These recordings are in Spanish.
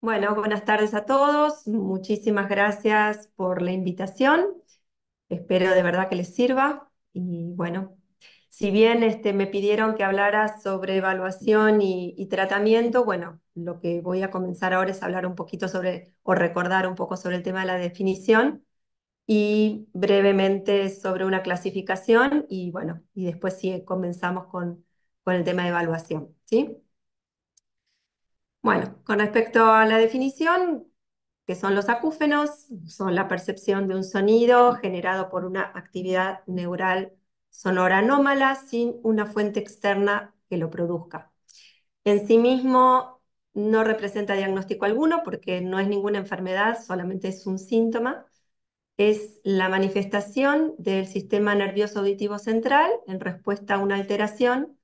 Bueno, buenas tardes a todos. Muchísimas gracias por la invitación. Espero de verdad que les sirva. Y bueno, si bien me pidieron que hablara sobre evaluación y tratamiento, bueno, lo que voy a comenzar ahora es hablar un poquito sobre, o recordar un poco sobre el tema de la definición y brevemente sobre una clasificación y bueno, y después sí comenzamos con el tema de evaluación, ¿sí? Bueno, con respecto a la definición, que son los acúfenos, son la percepción de un sonido generado por una actividad neural sonora anómala sin una fuente externa que lo produzca. En sí mismo no representa diagnóstico alguno porque no es ninguna enfermedad, solamente es un síntoma. Es la manifestación del sistema nervioso auditivo central en respuesta a una alteración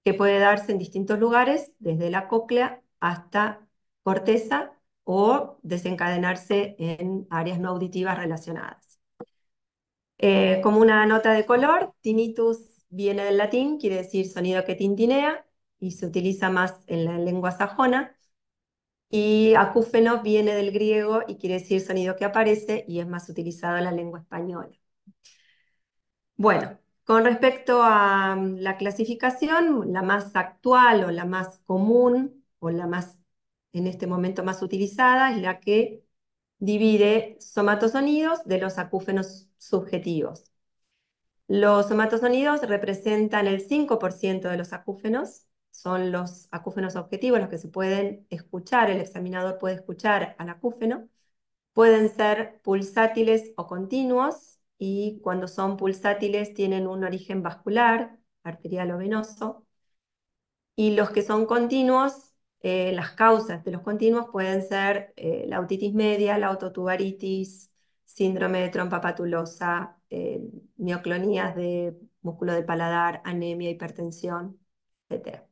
que puede darse en distintos lugares, desde la cóclea hasta corteza, o desencadenarse en áreas no auditivas relacionadas. Como una nota de color, tinnitus viene del latín, quiere decir sonido que tintinea, y se utiliza más en la lengua sajona, y acúfeno viene del griego y quiere decir sonido que aparece, y es más utilizado en la lengua española. Bueno, con respecto a la clasificación, la más actual o la más común o la más, en este momento más utilizada, es la que divide somatosonidos de los acúfenos subjetivos. Los somatosonidos representan el 5% de los acúfenos, son los acúfenos objetivos, los que se pueden escuchar, el examinador puede escuchar al acúfeno. Pueden ser pulsátiles o continuos, y cuando son pulsátiles tienen un origen vascular, arterial o venoso, y los que son continuos, las causas de los continuos pueden ser la otitis media, la ototubaritis, síndrome de trompa patulosa, mioclonías de músculo del paladar, anemia, hipertensión, etc.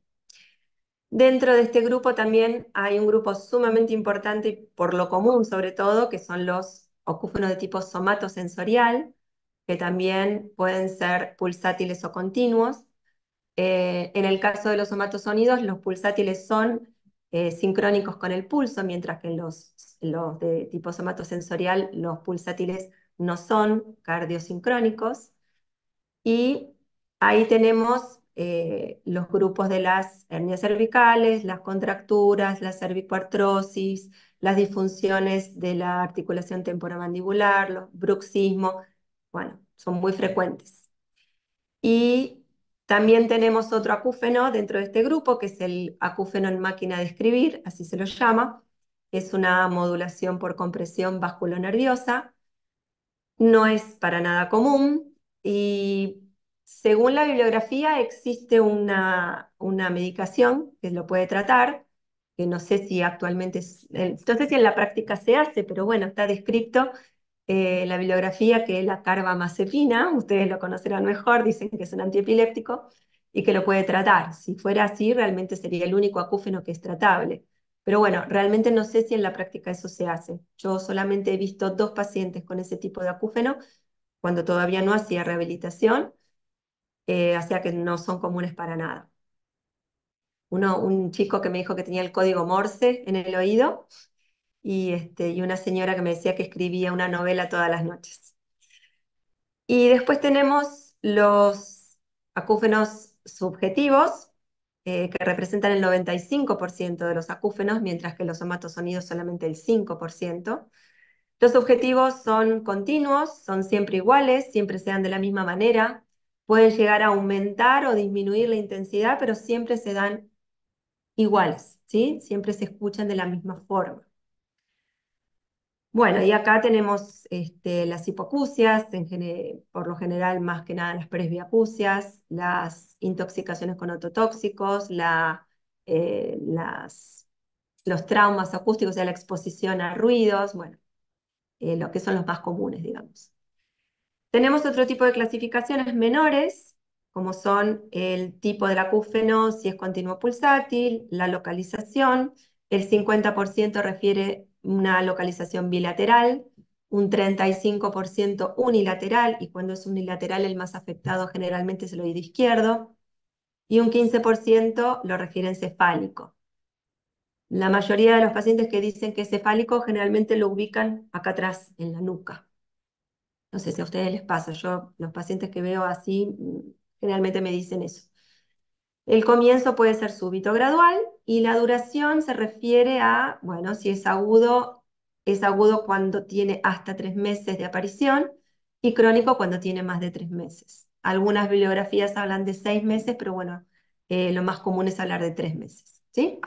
Dentro de este grupo también hay un grupo sumamente importante, y por lo común sobre todo, que son los acúfenos de tipo somatosensorial, que también pueden ser pulsátiles o continuos. En el caso de los somatosonidos, los pulsátiles son sincrónicos con el pulso, mientras que en los de tipo somatosensorial, los pulsátiles no son cardiosincrónicos. Y ahí tenemos los grupos de las hernias cervicales, las contracturas, la cervicoartrosis, las disfunciones de la articulación temporomandibular, los bruxismos, bueno, son muy frecuentes. Y también tenemos otro acúfeno dentro de este grupo, que es el acúfeno en máquina de escribir, así se lo llama. Es una modulación por compresión vasculonerviosa, no es para nada común, y según la bibliografía existe una medicación que lo puede tratar, que no sé si actualmente, no sé si en la práctica se hace, pero bueno, está descrito la bibliografía, que es la carbamazepina. Ustedes lo conocerán mejor, dicen que es un antiepiléptico y que lo puede tratar. Si fuera así, realmente sería el único acúfeno que es tratable. Pero bueno, realmente no sé si en la práctica eso se hace. Yo solamente he visto 2 pacientes con ese tipo de acúfeno cuando todavía no hacía rehabilitación, o sea que no son comunes para nada. Un chico que me dijo que tenía el código Morse en el oído, y una señora que me decía que escribía una novela todas las noches. Y después tenemos los acúfenos subjetivos, que representan el 95% de los acúfenos, mientras que los somatosonidos solamente el 5%. Los subjetivos son continuos, son siempre iguales, siempre se dan de la misma manera, pueden llegar a aumentar o disminuir la intensidad, pero siempre se dan iguales, ¿sí? Siempre se escuchan de la misma forma. Bueno, y acá tenemos las hipoacusias, por lo general más que nada las presbiacusias, las intoxicaciones con ototóxicos, los traumas acústicos, o sea, la exposición a ruidos, bueno, lo que son los más comunes, digamos. Tenemos otro tipo de clasificaciones menores, como son el tipo del acúfeno, si es continuo pulsátil, la localización. El 50% refiere una localización bilateral, un 35% unilateral, y cuando es unilateral el más afectado generalmente es el oído izquierdo, y un 15% lo refiere encefálico. La mayoría de los pacientes que dicen que es cefálico generalmente lo ubican acá atrás, en la nuca. No sé si a ustedes les pasa, yo los pacientes que veo así generalmente me dicen eso. El comienzo puede ser súbito gradual y la duración se refiere a, bueno, si es agudo cuando tiene hasta 3 meses de aparición y crónico cuando tiene más de 3 meses. Algunas bibliografías hablan de 6 meses, pero bueno, lo más común es hablar de 3 meses, ¿sí?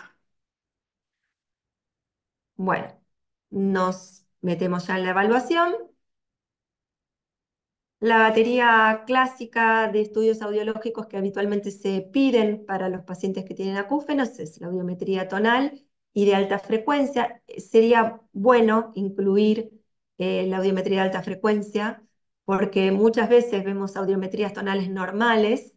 Bueno, nos metemos ya en la evaluación. La batería clásica de estudios audiológicos que habitualmente se piden para los pacientes que tienen acúfenos es la audiometría tonal y de alta frecuencia. Sería bueno incluir la audiometría de alta frecuencia porque muchas veces vemos audiometrías tonales normales,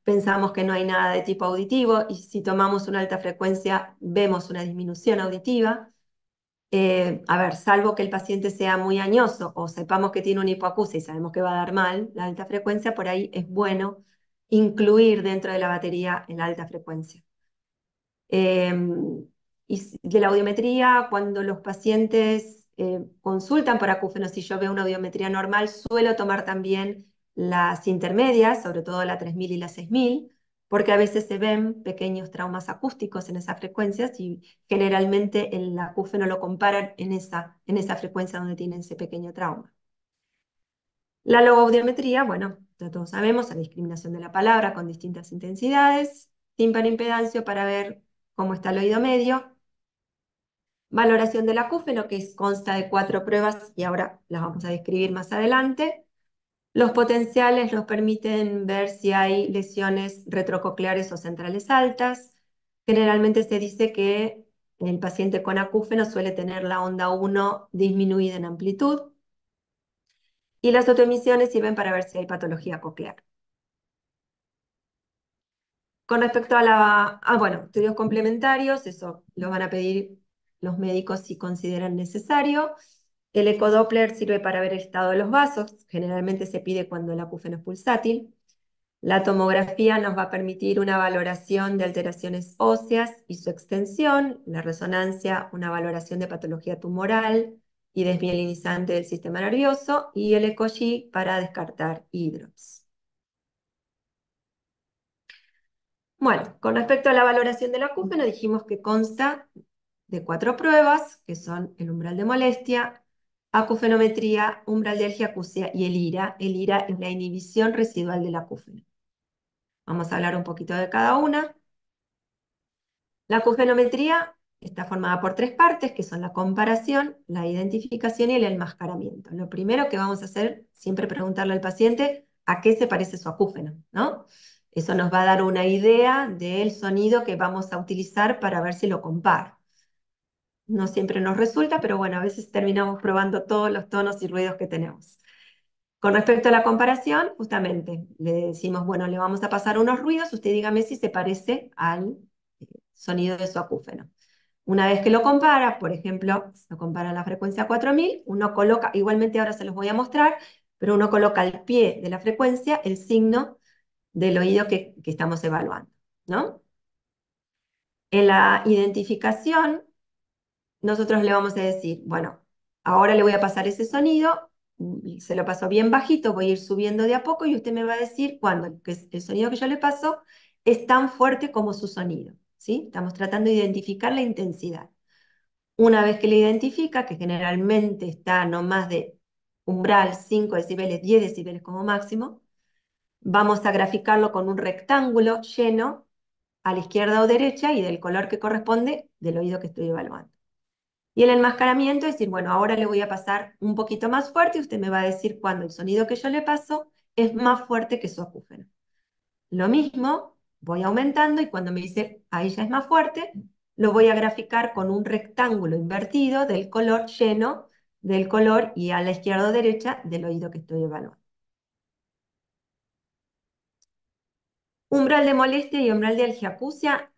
pensamos que no hay nada de tipo auditivo y si tomamos una alta frecuencia vemos una disminución auditiva. A ver, salvo que el paciente sea muy añoso o sepamos que tiene una hipoacusia y sabemos que va a dar mal la alta frecuencia, por ahí es bueno incluir dentro de la batería en la alta frecuencia. Y de la audiometría, cuando los pacientes consultan por acúfenos, si yo veo una audiometría normal, suelo tomar también las intermedias, sobre todo la 3000 y la 6000, porque a veces se ven pequeños traumas acústicos en esas frecuencias y generalmente el acúfeno lo comparan en esa frecuencia donde tienen ese pequeño trauma. La logoaudiometría, bueno, ya todos sabemos, la discriminación de la palabra con distintas intensidades, tímpano impedancio para ver cómo está el oído medio, valoración del acúfeno, que consta de 4 pruebas y ahora las vamos a describir más adelante. Los potenciales nos permiten ver si hay lesiones retrococleares o centrales altas. Generalmente se dice que el paciente con acúfeno suele tener la onda 1 disminuida en amplitud. Y las autoemisiones sirven para ver si hay patología coclear. Con respecto a bueno, estudios complementarios, eso lo van a pedir los médicos si consideran necesario. El ecodoppler sirve para ver el estado de los vasos, generalmente se pide cuando el acúfeno es pulsátil. La tomografía nos va a permitir una valoración de alteraciones óseas y su extensión, la resonancia, una valoración de patología tumoral y desmielinizante del sistema nervioso, y el ECOG para descartar hidrops. Bueno, con respecto a la valoración del acúfeno, dijimos que consta de 4 pruebas, que son el umbral de molestia, acufenometría, umbral de algiacusia y el IRA. El IRA es la inhibición residual del acúfeno. Vamos a hablar un poquito de cada una. La acufenometría está formada por 3 partes, que son la comparación, la identificación y el enmascaramiento. Lo primero que vamos a hacer, siempre preguntarle al paciente a qué se parece su acúfeno, ¿no? Eso nos va a dar una idea del sonido que vamos a utilizar para ver si lo comparo. No siempre nos resulta, pero bueno, a veces terminamos probando todos los tonos y ruidos que tenemos. Con respecto a la comparación, justamente le decimos, bueno, le vamos a pasar unos ruidos, usted dígame si se parece al sonido de su acúfeno. Una vez que lo compara, por ejemplo, lo compara a la frecuencia 4000, uno coloca, igualmente ahora se los voy a mostrar, pero uno coloca al pie de la frecuencia el signo del oído que estamos evaluando, ¿no? En la identificación, nosotros le vamos a decir, bueno, ahora le voy a pasar ese sonido, se lo paso bien bajito, voy a ir subiendo de a poco y usted me va a decir cuándo el sonido que yo le paso es tan fuerte como su sonido, ¿sí? Estamos tratando de identificar la intensidad. Una vez que le identifica, que generalmente está no más de umbral 5 decibeles, 10 decibeles como máximo, vamos a graficarlo con un rectángulo lleno a la izquierda o derecha y del color que corresponde del oído que estoy evaluando. Y el enmascaramiento es decir, bueno, ahora le voy a pasar un poquito más fuerte y usted me va a decir cuando el sonido que yo le paso es más fuerte que su acúfeno. Lo mismo, voy aumentando y cuando me dice ahí ya es más fuerte, lo voy a graficar con un rectángulo invertido del color lleno del color y a la izquierda o derecha del oído que estoy evaluando. Umbral de molestia y umbral de algiacusia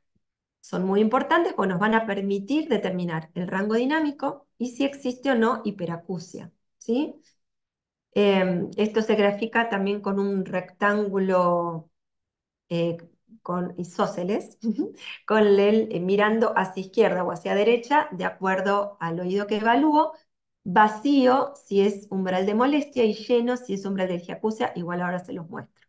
son muy importantes porque nos van a permitir determinar el rango dinámico y si existe o no hiperacusia, ¿sí? Esto se grafica también con un rectángulo con isósceles, con el mirando hacia izquierda o hacia derecha, de acuerdo al oído que evalúo, vacío si es umbral de molestia y lleno si es umbral de hiacusia, igual ahora se los muestro.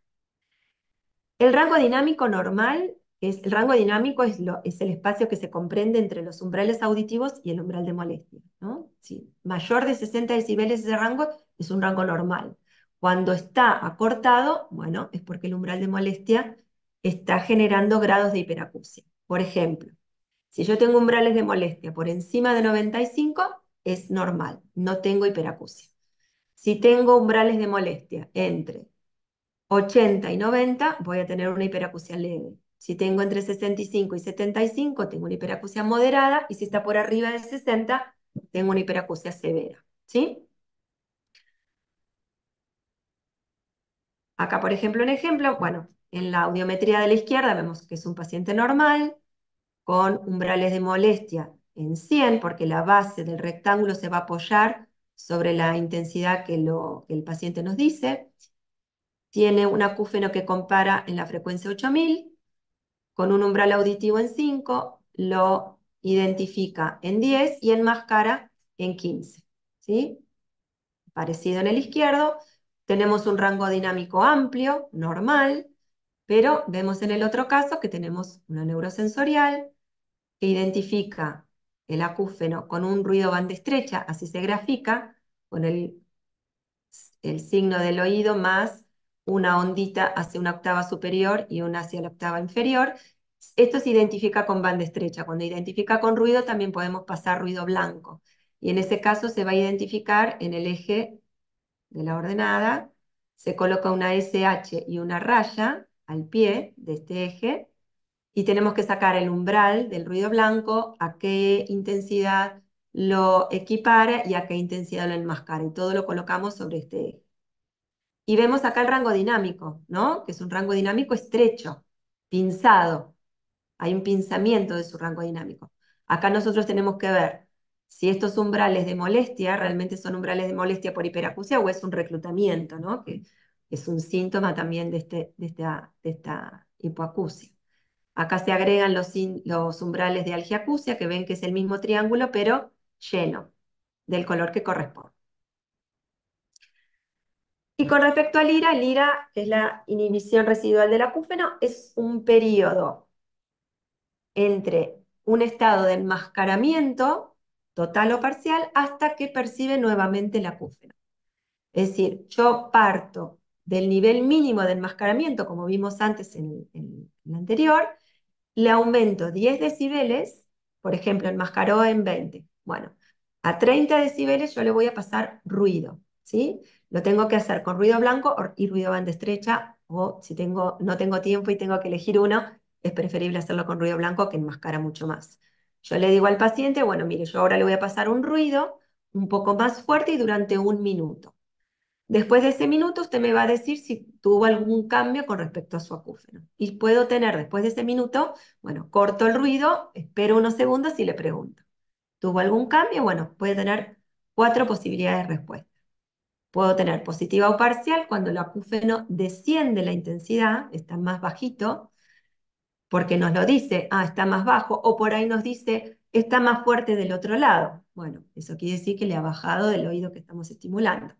El rango dinámico normal, el rango dinámico es el espacio que se comprende entre los umbrales auditivos y el umbral de molestia, ¿no? Si mayor de 60 decibeles ese rango, es un rango normal. Cuando está acortado, bueno, es porque el umbral de molestia está generando grados de hiperacusia. Por ejemplo, si yo tengo umbrales de molestia por encima de 95, es normal, no tengo hiperacusia. Si tengo umbrales de molestia entre 80 y 90, voy a tener una hiperacusia leve. Si tengo entre 65 y 75, tengo una hiperacusia moderada, y si está por arriba de 60, tengo una hiperacusia severa. ¿Sí? Acá, por ejemplo, un ejemplo, bueno, en la audiometría de la izquierda vemos que es un paciente normal, con umbrales de molestia en 100, porque la base del rectángulo se va a apoyar sobre la intensidad que el paciente nos dice. Tiene un acúfeno que compara en la frecuencia 8000, con un umbral auditivo en 5, lo identifica en 10 y enmascara en 15. ¿Sí? Parecido en el izquierdo, tenemos un rango dinámico amplio, normal, pero vemos en el otro caso que tenemos una neurosensorial que identifica el acúfeno con un ruido banda estrecha, así se grafica, con el signo del oído más una ondita hacia una octava superior y una hacia la octava inferior. Esto se identifica con banda estrecha. Cuando identifica con ruido, también podemos pasar ruido blanco. Y en ese caso se va a identificar en el eje de la ordenada, se coloca una SH y una raya al pie de este eje, y tenemos que sacar el umbral del ruido blanco, a qué intensidad lo equipara y a qué intensidad lo enmascara. Y todo lo colocamos sobre este eje. Y vemos acá el rango dinámico, ¿no? Que es un rango dinámico estrecho, pinzado. Hay un pinzamiento de su rango dinámico. Acá nosotros tenemos que ver si estos umbrales de molestia realmente son umbrales de molestia por hiperacusia o es un reclutamiento, ¿no? Que es un síntoma también de esta hipoacusia. Acá se agregan los umbrales de algiacusia, que ven que es el mismo triángulo, pero lleno, del color que corresponde. Y con respecto al IRA, el IRA, que es la inhibición residual del acúfeno, es un periodo entre un estado de enmascaramiento, total o parcial, hasta que percibe nuevamente el acúfeno. Es decir, yo parto del nivel mínimo de enmascaramiento, como vimos antes en el anterior, le aumento 10 decibeles, por ejemplo, enmascaró en 20. Bueno, a 30 decibeles yo le voy a pasar ruido, ¿sí? Lo tengo que hacer con ruido blanco y ruido banda estrecha, o si no tengo tiempo y tengo que elegir uno, es preferible hacerlo con ruido blanco, que enmascara mucho más. Yo le digo al paciente, bueno, mire, yo ahora le voy a pasar un ruido un poco más fuerte y durante 1 minuto. Después de ese minuto, usted me va a decir si tuvo algún cambio con respecto a su acúfeno. Y puedo tener, después de ese minuto, bueno, corto el ruido, espero unos segundos y le pregunto. ¿Tuvo algún cambio? Bueno, puede tener 4 posibilidades de respuesta. Puedo tener positiva o parcial cuando el acúfeno desciende la intensidad, está más bajito, porque nos lo dice, está más bajo, o por ahí nos dice, está más fuerte del otro lado. Bueno, eso quiere decir que le ha bajado del oído que estamos estimulando.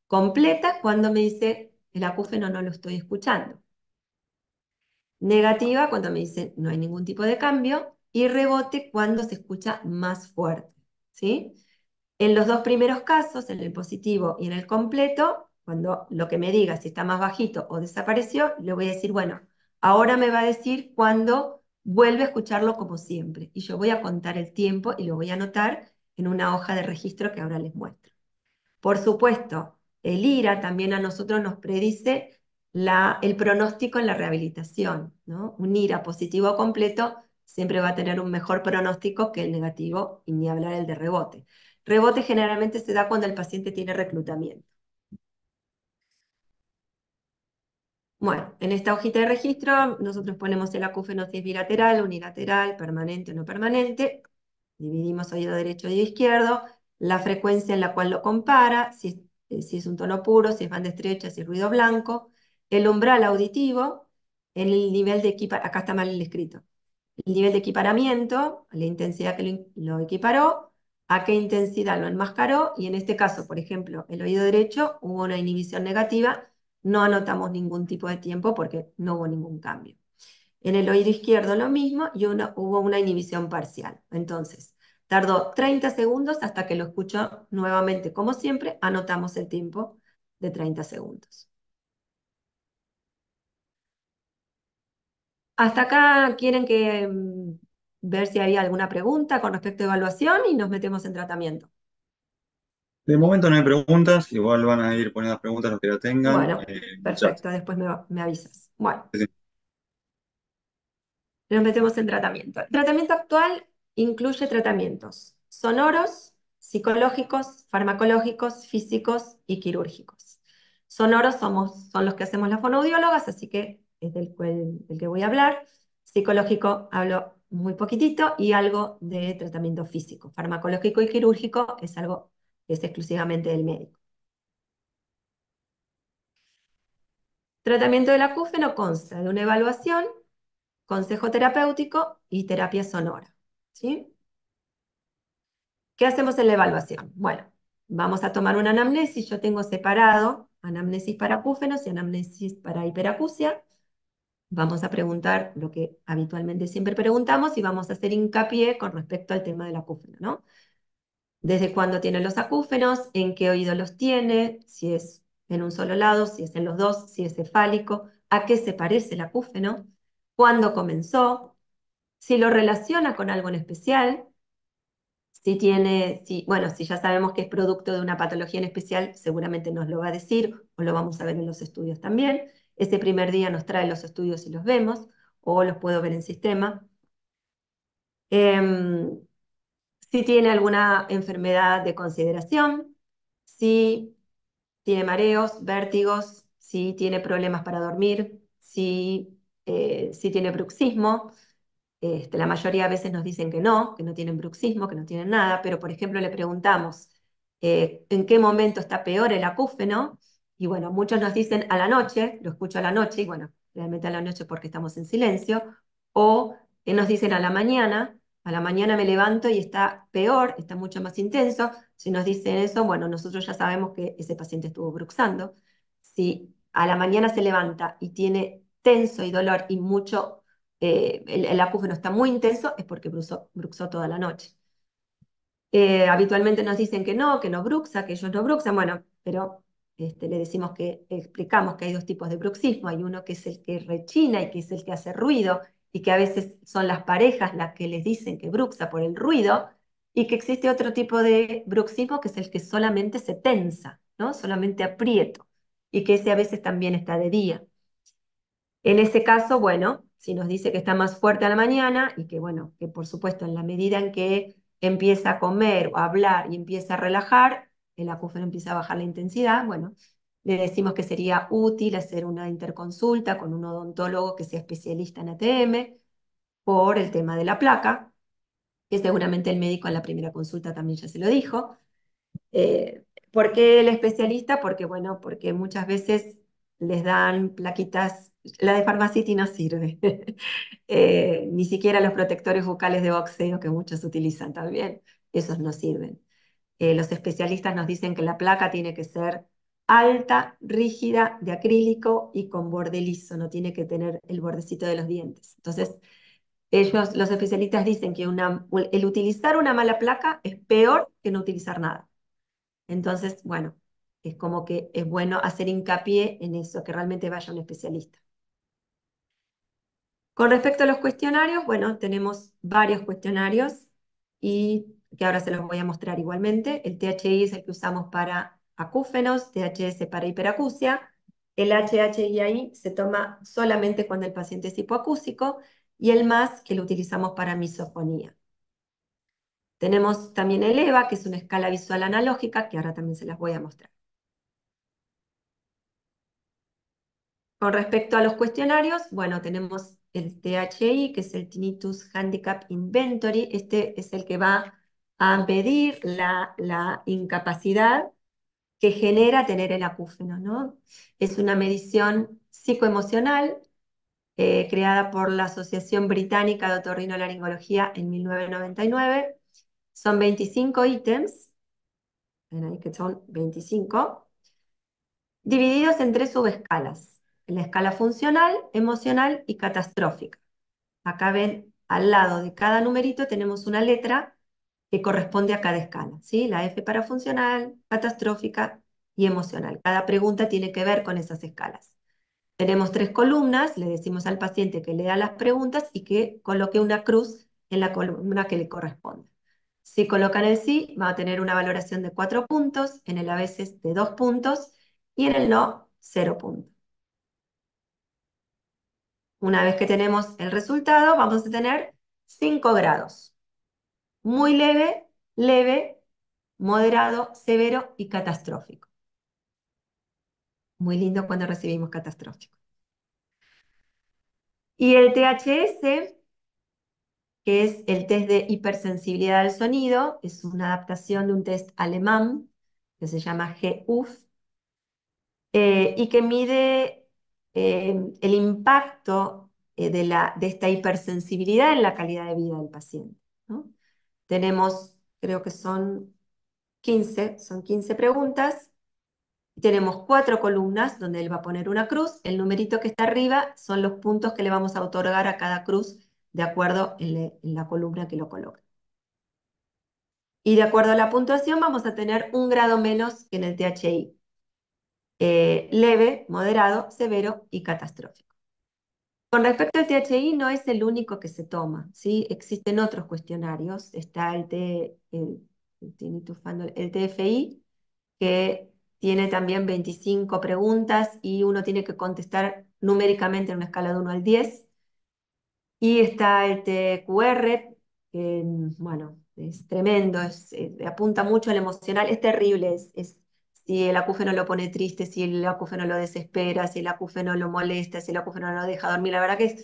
Completa cuando me dice el acúfeno no lo estoy escuchando. Negativa cuando me dice no hay ningún tipo de cambio. Y rebote cuando se escucha más fuerte. ¿Sí? En los dos primeros casos, en el positivo y en el completo, cuando lo que me diga si está más bajito o desapareció, le voy a decir, bueno, ahora me va a decir cuando vuelve a escucharlo como siempre. Y yo voy a contar el tiempo y lo voy a anotar en una hoja de registro que ahora les muestro. Por supuesto, el IRA también a nosotros nos predice el pronóstico en la rehabilitación, ¿no? Un IRA positivo completo siempre va a tener un mejor pronóstico que el negativo, y ni hablar el de rebote. Rebote generalmente se da cuando el paciente tiene reclutamiento. Bueno, en esta hojita de registro nosotros ponemos el acúfeno si es bilateral, unilateral, permanente o no permanente. Dividimos oído derecho y oído izquierdo, la frecuencia en la cual lo compara, si es un tono puro, si es banda estrecha, si es ruido blanco, el umbral auditivo, el nivel de acá está mal el escrito, el nivel de equiparamiento, la intensidad que lo equiparó, a qué intensidad lo enmascaró, y en este caso, por ejemplo, el oído derecho hubo una inhibición negativa, no anotamos ningún tipo de tiempo porque no hubo ningún cambio. En el oído izquierdo lo mismo y hubo una inhibición parcial. Entonces, tardó 30 segundos hasta que lo escuchó nuevamente. Como siempre, anotamos el tiempo de 30 segundos. Hasta acá quieren que ver si había alguna pregunta con respecto a evaluación y nos metemos en tratamiento. De momento no hay preguntas, igual van a ir poniendo las preguntas los que la tengan Bueno, en el chat. perfecto, después me avisas. Bueno. Sí, sí. Nos metemos en tratamiento. El tratamiento actual incluye tratamientos sonoros, psicológicos, farmacológicos, físicos y quirúrgicos. Sonoros son los que hacemos las fonoaudiólogas, así que es del que voy a hablar. Psicológico hablo muy poquitito y algo de tratamiento físico. Farmacológico y quirúrgico es algo que es exclusivamente del médico. Tratamiento del acúfeno consta de una evaluación, consejo terapéutico y terapia sonora. ¿Sí? ¿Qué hacemos en la evaluación? Bueno, vamos a tomar una anamnesis. Yo tengo separado anamnesis para acúfenos y anamnesis para hiperacusia. Vamos a preguntar lo que habitualmente siempre preguntamos y vamos a hacer hincapié con respecto al tema del acúfeno, ¿no? ¿Desde cuándo tiene los acúfenos? ¿En qué oído los tiene? Si es en un solo lado, si es en los dos, si es cefálico, ¿a qué se parece el acúfeno? ¿Cuándo comenzó? Si lo relaciona con algo en especial. Bueno, si ya sabemos que es producto de una patología en especial, seguramente nos lo va a decir o lo vamos a ver en los estudios también. Ese primer día nos trae los estudios y los vemos, o los puedo ver en sistema. Em, si tiene alguna enfermedad de consideración, si tiene mareos, vértigos, si tiene problemas para dormir, si tiene bruxismo. La mayoría de veces nos dicen que no tienen bruxismo, que no tienen nada, pero por ejemplo le preguntamos en qué momento está peor el acúfeno, y bueno, muchos nos dicen a la noche, lo escucho a la noche, y bueno, realmente a la noche porque estamos en silencio, o nos dicen a la mañana me levanto y está peor, está mucho más intenso. Si nos dicen eso, bueno, nosotros ya sabemos que ese paciente estuvo bruxando. Si a la mañana se levanta y tiene tenso y dolor y mucho el acúfeno está muy intenso, es porque bruxó toda la noche. Habitualmente nos dicen que no bruxa, que ellos no bruxan, bueno, pero le decimos que explicamos que hay dos tipos de bruxismo, hay uno que es el que rechina y que es el que hace ruido, y que a veces son las parejas las que les dicen que bruxa por el ruido, y que existe otro tipo de bruxismo que es el que solamente se tensa, ¿no? Solamente aprieto, y que ese a veces también está de día. En ese caso, bueno, si nos dice que está más fuerte a la mañana y que, bueno, que por supuesto en la medida en que empieza a comer o a hablar y empieza a relajar, el acúfeno empieza a bajar la intensidad, bueno, le decimos que sería útil hacer una interconsulta con un odontólogo que sea especialista en ATM por el tema de la placa, que seguramente el médico en la primera consulta también ya se lo dijo. ¿Por qué el especialista? Porque, bueno, porque muchas veces les dan plaquitas, la de Pharmacity no sirve. Ni siquiera los protectores bucales de boxeo que muchos utilizan también, esos no sirven. Los especialistas nos dicen que la placa tiene que ser alta, rígida, de acrílico y con borde liso, no tiene que tener el bordecito de los dientes. Entonces, los especialistas dicen que el utilizar una mala placa es peor que no utilizar nada. Entonces, bueno, es como que es bueno hacer hincapié en eso, que realmente vaya un especialista. Con respecto a los cuestionarios, bueno, tenemos varios cuestionarios y que ahora se los voy a mostrar igualmente. El THI es el que usamos para acúfenos, THS para hiperacusia. El HHI se toma solamente cuando el paciente es hipoacúsico y el MAS que lo utilizamos para misofonía. Tenemos también el EVA, que es una escala visual analógica, que ahora también se las voy a mostrar. Con respecto a los cuestionarios, bueno, tenemos el THI, que es el Tinnitus Handicap Inventory. Este es el que va a medir la incapacidad que genera tener el acúfeno, ¿no? Es una medición psicoemocional creada por la Asociación Británica de Otorrinolaringología en 1999. Son 25 ítems, ven ahí que son 25, divididos en tres subescalas: la escala funcional, emocional y catastrófica. Acá ven, al lado de cada numerito tenemos una letra que corresponde a cada escala, ¿sí? La F para funcional, catastrófica y emocional. Cada pregunta tiene que ver con esas escalas. Tenemos tres columnas, le decimos al paciente que lea las preguntas y que coloque una cruz en la columna que le corresponde. Si colocan el sí, va a tener una valoración de 4 puntos, en el a veces de 2 puntos y en el no, 0 puntos. Una vez que tenemos el resultado, vamos a tener 5 grados: muy leve, leve, moderado, severo y catastrófico. Muy lindo cuando recibimos catastrófico. Y el THS, que es el test de hipersensibilidad al sonido, es una adaptación de un test alemán que se llama GUF, y que mide el impacto de esta hipersensibilidad en la calidad de vida del paciente, ¿no? Tenemos, creo que son 15 preguntas. Tenemos 4 columnas donde él va a poner una cruz. El numerito que está arriba son los puntos que le vamos a otorgar a cada cruz de acuerdo en la columna que lo coloca. Y de acuerdo a la puntuación vamos a tener un grado menos que en el THI. Leve, moderado, severo y catastrófico. Con respecto al THI, no es el único que se toma, ¿sí? Existen otros cuestionarios. Está el TFI, que tiene también 25 preguntas y uno tiene que contestar numéricamente en una escala de 1 al 10. Y está el TQR, que, bueno, es tremendo, apunta mucho al emocional, es terrible, si el acúfeno lo pone triste, si el acúfeno lo desespera, si el acúfeno lo molesta, si el acúfeno no lo deja dormir. La verdad que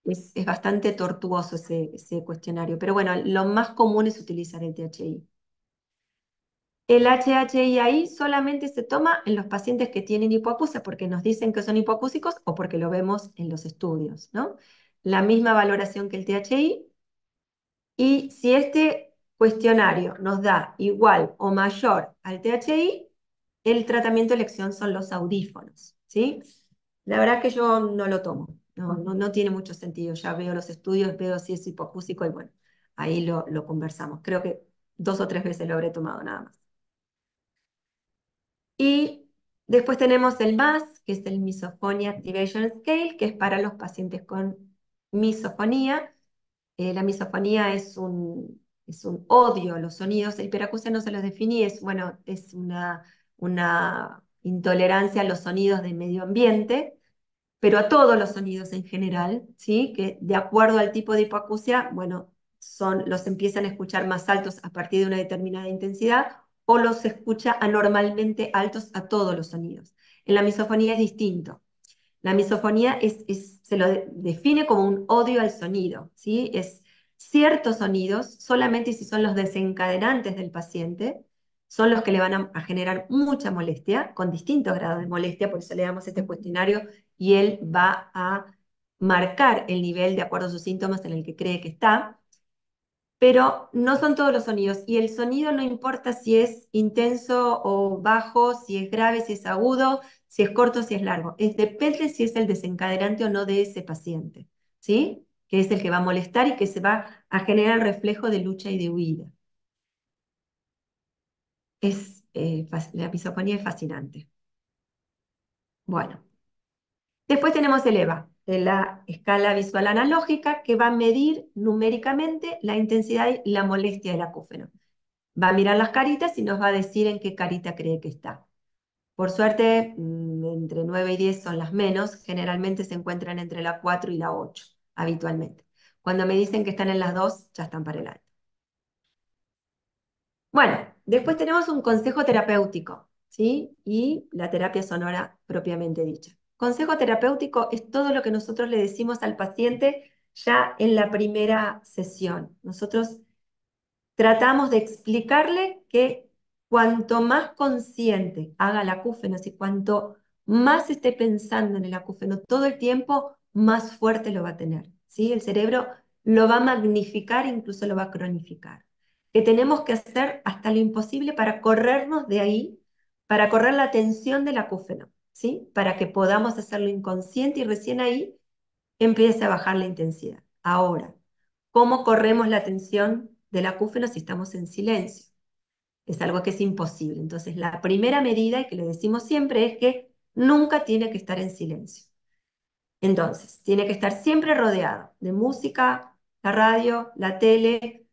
es bastante tortuoso ese cuestionario, pero bueno, lo más común es utilizar el THI. El HHI solamente se toma en los pacientes que tienen hipoacusia porque nos dicen que son hipoacúsicos o porque lo vemos en los estudios, ¿no? La misma valoración que el THI, y si este cuestionario nos da igual o mayor al THI, el tratamiento de elección son los audífonos, ¿sí? La verdad que yo no lo tomo, no tiene mucho sentido. Ya veo los estudios, veo si es hipoacúsico y bueno, ahí lo conversamos. Creo que 2 o 3 veces lo habré tomado nada más. Y después tenemos el MAS, que es el Misophonia Activation Scale, que es para los pacientes con misofonía. La misofonía es un odio a los sonidos. El hiperacusia no se los definí, bueno, es una intolerancia a los sonidos del medio ambiente, pero a todos los sonidos en general, ¿sí? Que de acuerdo al tipo de hipoacusia, bueno, los empiezan a escuchar más altos a partir de una determinada intensidad o los escucha anormalmente altos a todos los sonidos. En la misofonía es distinto. La misofonía se lo define como un odio al sonido, ¿sí? Es ciertos sonidos, solamente si son los desencadenantes del paciente, son los que le van a generar mucha molestia, con distintos grados de molestia, por eso le damos este cuestionario y él va a marcar el nivel de acuerdo a sus síntomas en el que cree que está, pero no son todos los sonidos, y el sonido no importa si es intenso o bajo, si es grave, si es agudo, si es corto, si es largo. Depende si es el desencadenante o no de ese paciente, ¿sí? Que es el que va a molestar y que se va a generar el reflejo de lucha y de huida. La misofonía es fascinante. Bueno, después tenemos el EVA, la escala visual analógica, que va a medir numéricamente la intensidad y la molestia del acúfeno. Va a mirar las caritas y nos va a decir en qué carita cree que está. Por suerte, entre 9 y 10 son las menos, generalmente se encuentran entre la 4 y la 8, habitualmente. Cuando me dicen que están en las 2, ya están para el alto. Bueno, después tenemos un consejo terapéutico, ¿sí? Y la terapia sonora propiamente dicha. Consejo terapéutico es todo lo que nosotros le decimos al paciente ya en la primera sesión. Nosotros tratamos de explicarle que cuanto más consciente haga el acúfeno, y cuanto más esté pensando en el acúfeno todo el tiempo, más fuerte lo va a tener, ¿sí? El cerebro lo va a magnificar, incluso lo va a cronificar. Que tenemos que hacer hasta lo imposible para corrernos de ahí, para correr la tensión del acúfeno, ¿sí? Para que podamos hacerlo inconsciente y recién ahí empiece a bajar la intensidad. Ahora, ¿cómo corremos la tensión del acúfeno si estamos en silencio? Es algo que es imposible. Entonces, la primera medida, y que le decimos siempre, es que nunca tiene que estar en silencio. Entonces, tiene que estar siempre rodeado de música, la radio, la tele,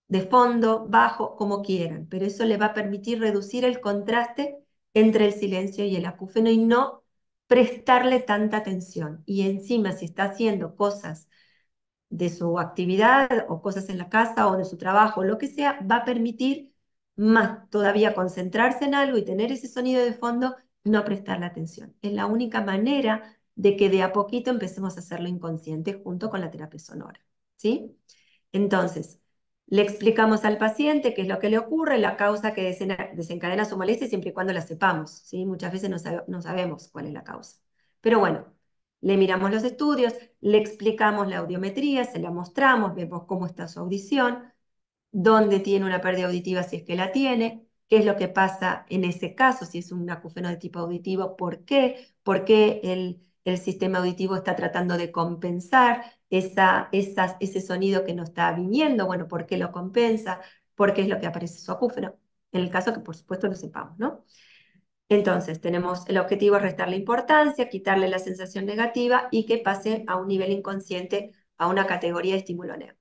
de fondo, bajo, como quieran, pero eso le va a permitir reducir el contraste entre el silencio y el acúfeno y no prestarle tanta atención. Y encima, si está haciendo cosas de su actividad o cosas en la casa o de su trabajo, lo que sea, va a permitir más todavía concentrarse en algo y tener ese sonido de fondo, no prestarle atención. Es la única manera de que de a poquito empecemos a hacerlo inconsciente junto con la terapia sonora, ¿sí? Entonces, le explicamos al paciente qué es lo que le ocurre, la causa que desencadena su molestia siempre y cuando la sepamos, ¿sí? Muchas veces no sabemos cuál es la causa. Pero bueno, le miramos los estudios, le explicamos la audiometría, se la mostramos, vemos cómo está su audición, dónde tiene una pérdida auditiva si es que la tiene, qué es lo que pasa en ese caso, si es un acúfeno de tipo auditivo, por qué el sistema auditivo está tratando de compensar ese sonido que no está viniendo, bueno, por qué lo compensa, por qué es lo que aparece en su acúfeno, en el caso que por supuesto lo sepamos, ¿no? Entonces, tenemos el objetivo es restarle importancia, quitarle la sensación negativa y que pase a un nivel inconsciente, a una categoría de estímulo neutro.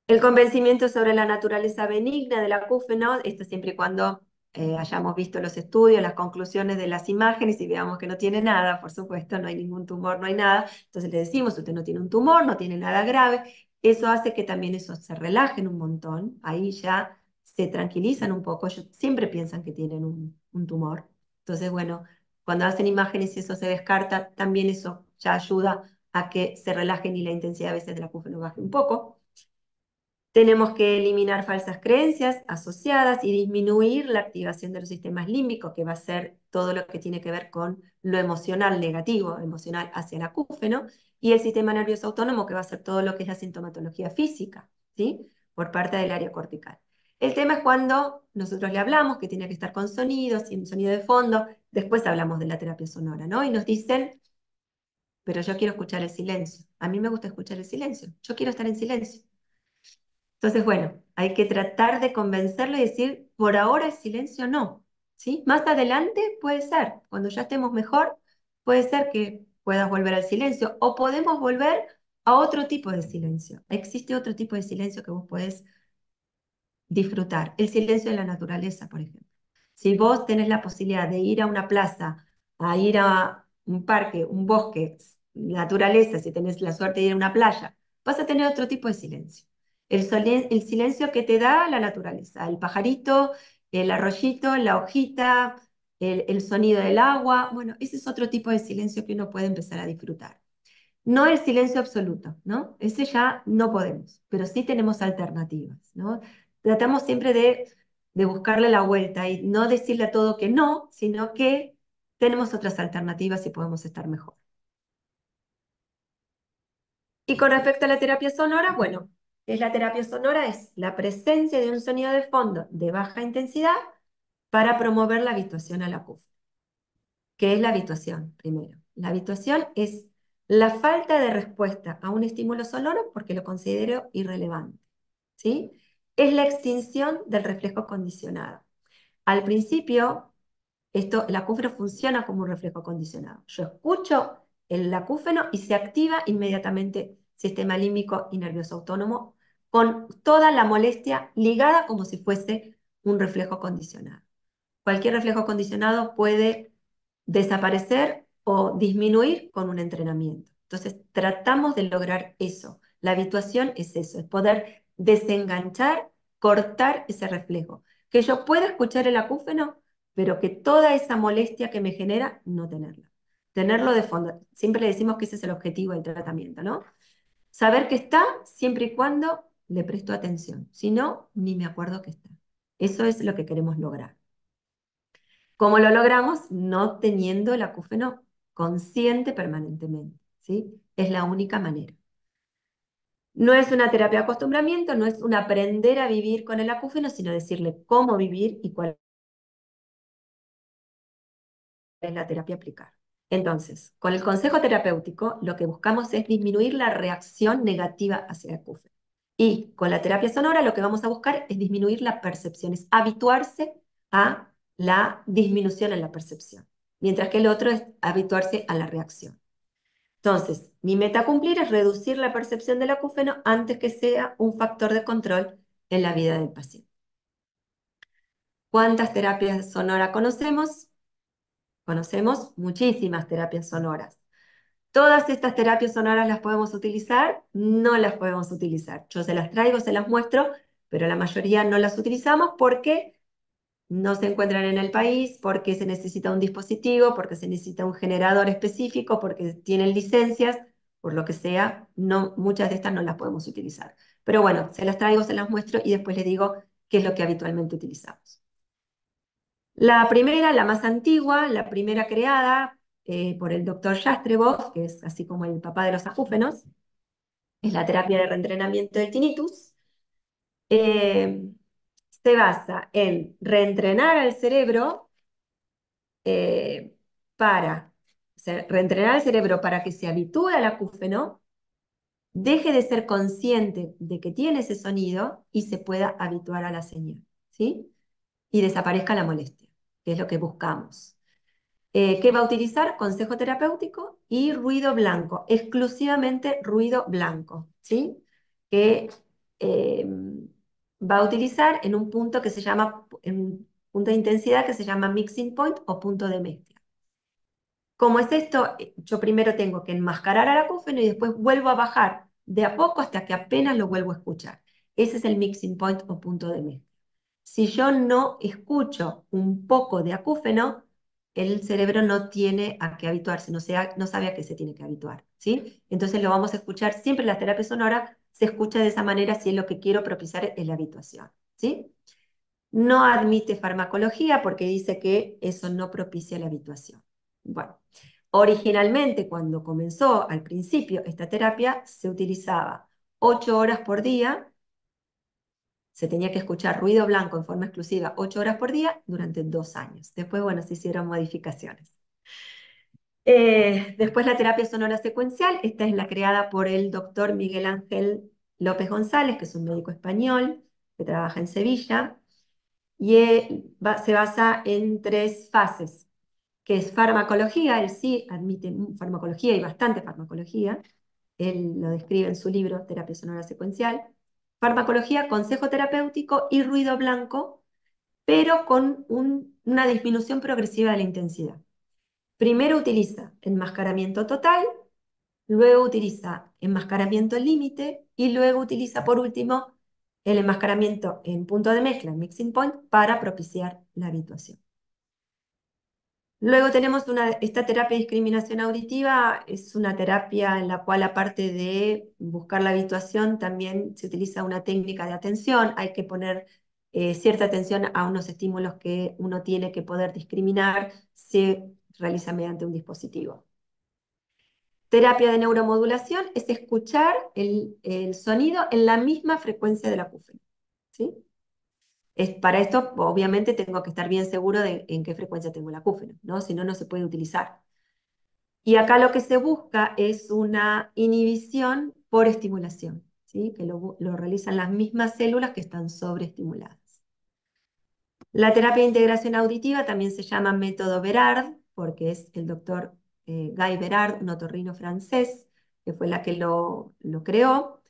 El convencimiento sobre la naturaleza benigna del acúfeno, esto siempre y cuando hayamos visto los estudios, las conclusiones de las imágenes y veamos que no tiene nada, por supuesto, no hay ningún tumor, no hay nada. Entonces le decimos, usted no tiene un tumor, no tiene nada grave. Eso hace que también eso se relajen un montón. Ahí ya se tranquilizan un poco. Ellos siempre piensan que tienen un tumor. Entonces, bueno, cuando hacen imágenes y eso se descarta, también eso ya ayuda a que se relajen y la intensidad a veces del acúfeno baje un poco. Tenemos que eliminar falsas creencias asociadas y disminuir la activación de los sistemas límbicos, que va a ser todo lo que tiene que ver con lo emocional negativo, emocional hacia el acúfeno, y el sistema nervioso autónomo, que va a ser todo lo que es la sintomatología física, ¿sí? Por parte del área cortical. El tema es cuando nosotros le hablamos que tiene que estar con sonidos y un sonido de fondo, después hablamos de la terapia sonora, ¿no? Y nos dicen, pero yo quiero escuchar el silencio. A mí me gusta escuchar el silencio. Yo quiero estar en silencio. Entonces, bueno, hay que tratar de convencerlo y decir, por ahora el silencio no, ¿sí? Más adelante puede ser, cuando ya estemos mejor, puede ser que puedas volver al silencio o podemos volver a otro tipo de silencio. Existe otro tipo de silencio que vos podés disfrutar, el silencio de la naturaleza, por ejemplo. Si vos tenés la posibilidad de ir a una plaza, a ir a un parque, un bosque, naturaleza, si tenés la suerte de ir a una playa, vas a tener otro tipo de silencio. El silencio que te da la naturaleza, el pajarito, el arroyito, la hojita, el sonido del agua, bueno, ese es otro tipo de silencio que uno puede empezar a disfrutar. No el silencio absoluto, ¿no? Ese ya no podemos, pero sí tenemos alternativas, ¿no? Tratamos siempre de buscarle la vuelta y no decirle a todo que no, sino que tenemos otras alternativas y podemos estar mejor. Y con respecto a la terapia sonora, bueno, la terapia sonora es la presencia de un sonido de fondo de baja intensidad para promover la habituación a la CUF. ¿Qué es la habituación? Primero, la habituación es la falta de respuesta a un estímulo sonoro porque lo considero irrelevante, ¿sí? Es la extinción del reflejo condicionado. Al principio, el acúfeno funciona como un reflejo condicionado. Yo escucho el acúfeno y se activa inmediatamente sistema límbico y nervioso autónomo con toda la molestia ligada como si fuese un reflejo condicionado. Cualquier reflejo condicionado puede desaparecer o disminuir con un entrenamiento. Entonces, tratamos de lograr eso. La habituación es eso, es poder desenganchar, cortar ese reflejo. Que yo pueda escuchar el acúfeno, pero que toda esa molestia que me genera, no tenerla. Tenerlo de fondo. Siempre le decimos que ese es el objetivo del tratamiento, ¿no? Saber que está siempre y cuando le presto atención. Si no, ni me acuerdo que está. Eso es lo que queremos lograr. ¿Cómo lo logramos? No teniendo el acúfeno consciente permanentemente, ¿sí? Es la única manera. No es una terapia de acostumbramiento, no es un aprender a vivir con el acúfeno, sino decirle cómo vivir y cuál es la terapia a aplicar. Entonces, con el consejo terapéutico, lo que buscamos es disminuir la reacción negativa hacia el acúfeno. Y con la terapia sonora, lo que vamos a buscar es disminuir la percepción, es habituarse a la disminución en la percepción, mientras que el otro es habituarse a la reacción. Entonces, mi meta a cumplir es reducir la percepción del acúfeno antes que sea un factor de control en la vida del paciente. ¿Cuántas terapias sonoras conocemos? Conocemos muchísimas terapias sonoras. ¿Todas estas terapias sonoras las podemos utilizar? No las podemos utilizar. Yo se las traigo, se las muestro, pero la mayoría no las utilizamos porque no se encuentran en el país, porque se necesita un dispositivo, porque se necesita un generador específico, porque tienen licencias, por lo que sea, no, muchas de estas no las podemos utilizar. Pero bueno, se las traigo, se las muestro y después les digo qué es lo que habitualmente utilizamos. La primera, la más antigua, la primera creada por el doctor Jastrebov, que es así como el papá de los acúfenos, es la terapia de reentrenamiento del tinnitus. Eh, Se basa en reentrenar al cerebro eh, o sea, reentrenar al cerebro para que se habitúe al acúfeno, deje de ser consciente de que tiene ese sonido y se pueda habituar a la señal, ¿sí? Y desaparezca la molestia, que es lo que buscamos. ¿Qué va a utilizar? Consejo terapéutico y ruido blanco, exclusivamente ruido blanco, ¿sí? Que eh, va a utilizar en un punto que se llama, en un punto de intensidad que se llama mixing point o punto de mezcla. ¿Cómo es esto? Yo primero tengo que enmascarar al acúfeno y después vuelvo a bajar de a poco hasta que apenas lo vuelvo a escuchar. Ese es el mixing point o punto de mezcla. Si yo no escucho un poco de acúfeno, el cerebro no tiene a qué habituarse, no sabe a qué se tiene que habituar, ¿sí? Entonces lo vamos a escuchar, siempre la terapia sonora se escucha de esa manera si es lo que quiero propiciar es la habituación, ¿sí? No admite farmacología porque dice que eso no propicia la habituación. Bueno, originalmente cuando comenzó al principio esta terapia se utilizaba 8 horas por día, se tenía que escuchar ruido blanco en forma exclusiva 8 horas por día durante 2 años. Después, bueno, se hicieron modificaciones. Después la terapia sonora secuencial, esta es la creada por el doctor Miguel Ángel López González, que es un médico español que trabaja en Sevilla, y se basa en 3 fases, que es farmacología, él sí admite farmacología y bastante farmacología, él lo describe en su libro Terapia Sonora Secuencial, farmacología, consejo terapéutico y ruido blanco, pero con una disminución progresiva de la intensidad. Primero utiliza enmascaramiento total, luego utiliza enmascaramiento límite y luego utiliza por último el enmascaramiento en punto de mezcla, en mixing point, para propiciar la habituación. Luego tenemos esta terapia de discriminación auditiva, es una terapia en la cual aparte de buscar la habituación, también se utiliza una técnica de atención, hay que poner cierta atención a unos estímulos que uno tiene que poder discriminar, se realiza mediante un dispositivo. Terapia de neuromodulación es escuchar el sonido en la misma frecuencia del acúfeno, ¿sí? Para esto, obviamente, tengo que estar bien seguro de en qué frecuencia tengo el acúfeno, ¿no? Si no, no se puede utilizar. Y acá lo que se busca es una inhibición por estimulación, ¿sí? Que lo realizan las mismas células que están sobreestimuladas. La terapia de integración auditiva también se llama método Berard, porque es el doctor Guy Berard, un otorrino francés, que fue la que lo creó.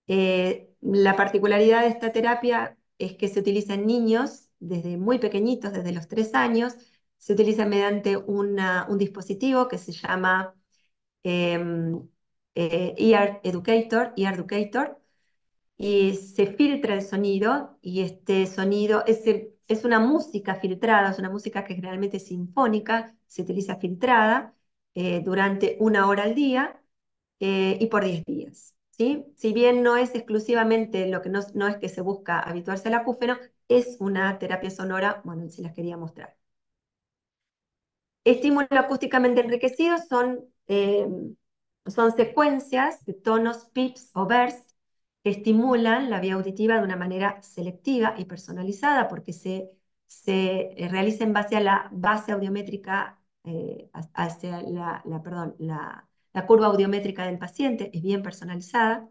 La particularidad de esta terapia es que se utiliza en niños desde muy pequeñitos, desde los 3 años, se utiliza mediante un dispositivo que se llama Ear Educator, y se filtra el sonido, y este sonido es una música filtrada, es una música que generalmente es sinfónica, se utiliza filtrada durante 1 hora al día y por 10 días. ¿Sí? Si bien no es exclusivamente lo que no es que se busca habituarse al acúfeno, es una terapia sonora, bueno, si las quería mostrar. Estímulo acústicamente enriquecido son secuencias de tonos, pips o bursts que estimulan la vía auditiva de una manera selectiva y personalizada porque se realiza en base a la base audiométrica, hacia la curva audiométrica del paciente, es bien personalizada.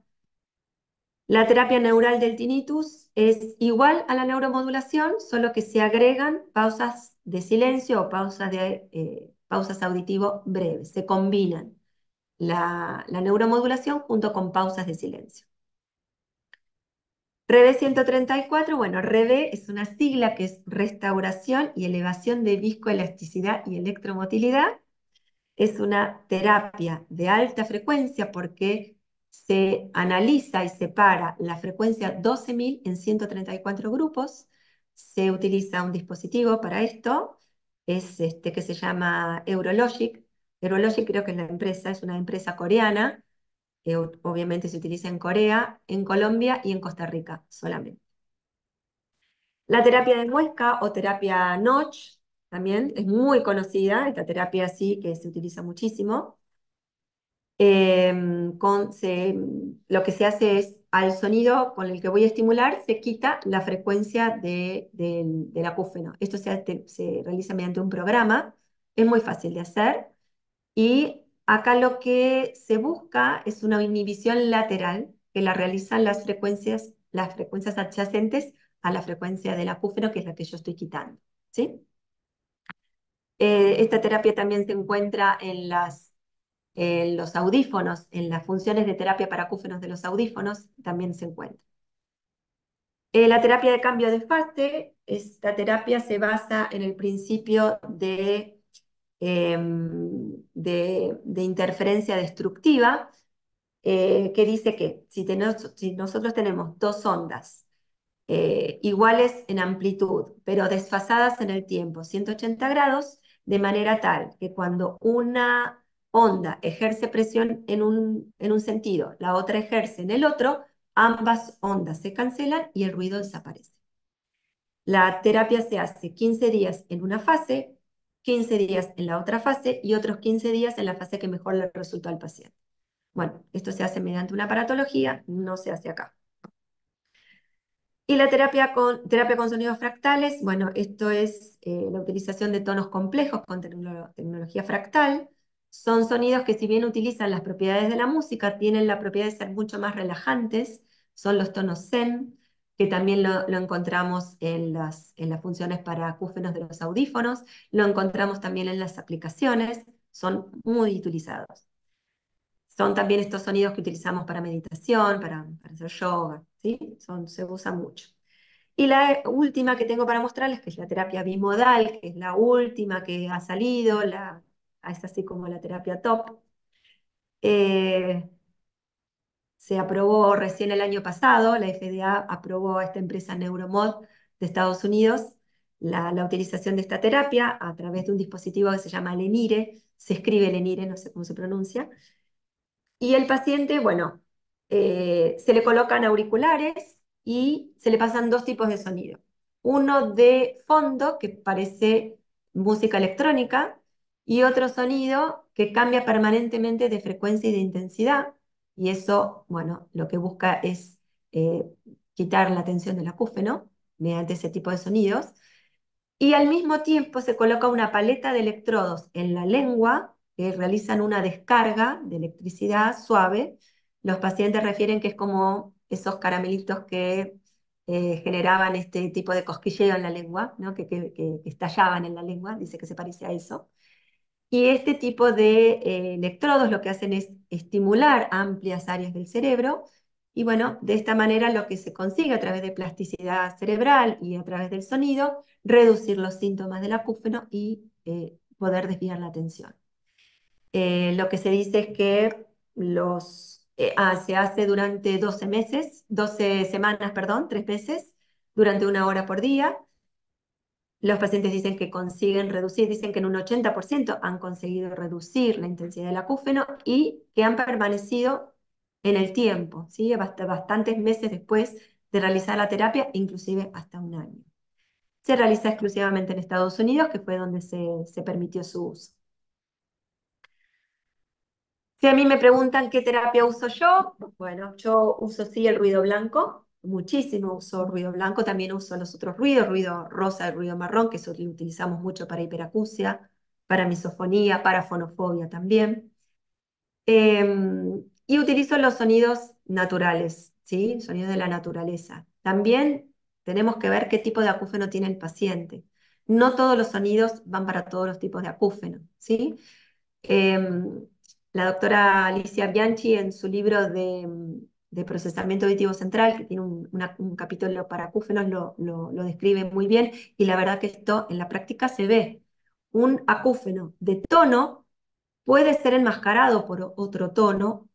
La terapia neural del tinnitus es igual a la neuromodulación, solo que se agregan pausas de silencio o pausas auditivo breves. Se combinan la neuromodulación junto con pausas de silencio. REVE 134, bueno, REVE es una sigla que es restauración y elevación de viscoelasticidad y electromotilidad. Es una terapia de alta frecuencia porque se analiza y separa la frecuencia 12.000 en 134 grupos. Se utiliza un dispositivo para esto, es este que se llama Eurologic. Eurologic creo que es es una empresa coreana, que obviamente se utiliza en Corea, en Colombia y en Costa Rica solamente. La terapia de muesca o terapia Notch también es muy conocida, esta terapia sí que se utiliza muchísimo. Lo que se hace es, al sonido con el que voy a estimular, se quita la frecuencia del acúfeno. Esto se realiza mediante un programa, es muy fácil de hacer, y acá lo que se busca es una inhibición lateral, que la realizan las frecuencias adyacentes a la frecuencia del acúfeno, que es la que yo estoy quitando, ¿sí? Esta terapia también se encuentra en los audífonos, en las funciones de terapia para acúfenos de los audífonos, también se encuentra. La terapia de cambio de fase, esta terapia se basa en el principio de interferencia destructiva, que dice que si nosotros tenemos dos ondas iguales en amplitud, pero desfasadas en el tiempo, 180 grados, de manera tal que cuando una onda ejerce presión en un sentido, la otra ejerce en el otro, ambas ondas se cancelan y el ruido desaparece. La terapia se hace 15 días en una fase, 15 días en la otra fase y otros 15 días en la fase que mejor le resultó al paciente. Bueno, esto se hace mediante una aparatología, no se hace acá. Y la terapia con sonidos fractales, bueno, esto es la utilización de tonos complejos con tecnología fractal. Son sonidos que si bien utilizan las propiedades de la música, tienen la propiedad de ser mucho más relajantes. Son los tonos Zen, que también lo encontramos en las funciones para acúfenos de los audífonos. Lo encontramos también en las aplicaciones. Son muy utilizados. Son también estos sonidos que utilizamos para meditación, para hacer yoga, ¿sí? Se usa mucho. Y la última que tengo para mostrarles, que es la terapia bimodal, que es la última que ha salido, es así como la terapia top. Eh, Se aprobó recién el año pasado, la FDA aprobó a esta empresa Neuromod de Estados Unidos la utilización de esta terapia a través de un dispositivo que se llama Lenire, se escribe Lenire, no sé cómo se pronuncia, y el paciente, bueno, se le colocan auriculares y se le pasan dos tipos de sonido. Uno de fondo, que parece música electrónica, y otro sonido que cambia permanentemente de frecuencia y de intensidad. Y eso, bueno, lo que busca es eh, quitar la tensión del acúfeno mediante ese tipo de sonidos. Y al mismo tiempo se coloca una paleta de electrodos en la lengua que realizan una descarga de electricidad suave. Los pacientes refieren que es como esos caramelitos que generaban este tipo de cosquilleo en la lengua, ¿no? Que estallaban en la lengua, dice que se parece a eso. Y este tipo de electrodos lo que hacen es estimular amplias áreas del cerebro y bueno, de esta manera lo que se consigue a través de plasticidad cerebral y a través del sonido, reducir los síntomas del acúfeno y poder desviar la atención. Lo que se dice es que se hace durante 12 meses, 12 semanas, perdón, 3 meses, durante 1 hora por día. Los pacientes dicen que consiguen reducir, dicen que en un 80% han conseguido reducir la intensidad del acúfeno y que han permanecido en el tiempo, ¿sí? Bastantes meses después de realizar la terapia, inclusive hasta 1 año. se realiza exclusivamente en Estados Unidos, que fue donde se permitió su uso. Si a mí me preguntan qué terapia uso yo, bueno, yo uso sí el ruido blanco, muchísimo uso ruido blanco, también uso los otros ruidos, ruido rosa y ruido marrón, que eso lo utilizamos mucho para hiperacusia, para misofonía, para fonofobia también. Y utilizo los sonidos naturales, ¿sí? Sonidos de la naturaleza. También tenemos que ver qué tipo de acúfeno tiene el paciente. No todos los sonidos van para todos los tipos de acúfeno, ¿sí? Em, la doctora Alicia Bianchi en su libro de procesamiento auditivo central, que tiene un capítulo para acúfenos, lo describe muy bien y la verdad que esto en la práctica se ve. Un acúfeno de tono puede ser enmascarado por otro tono,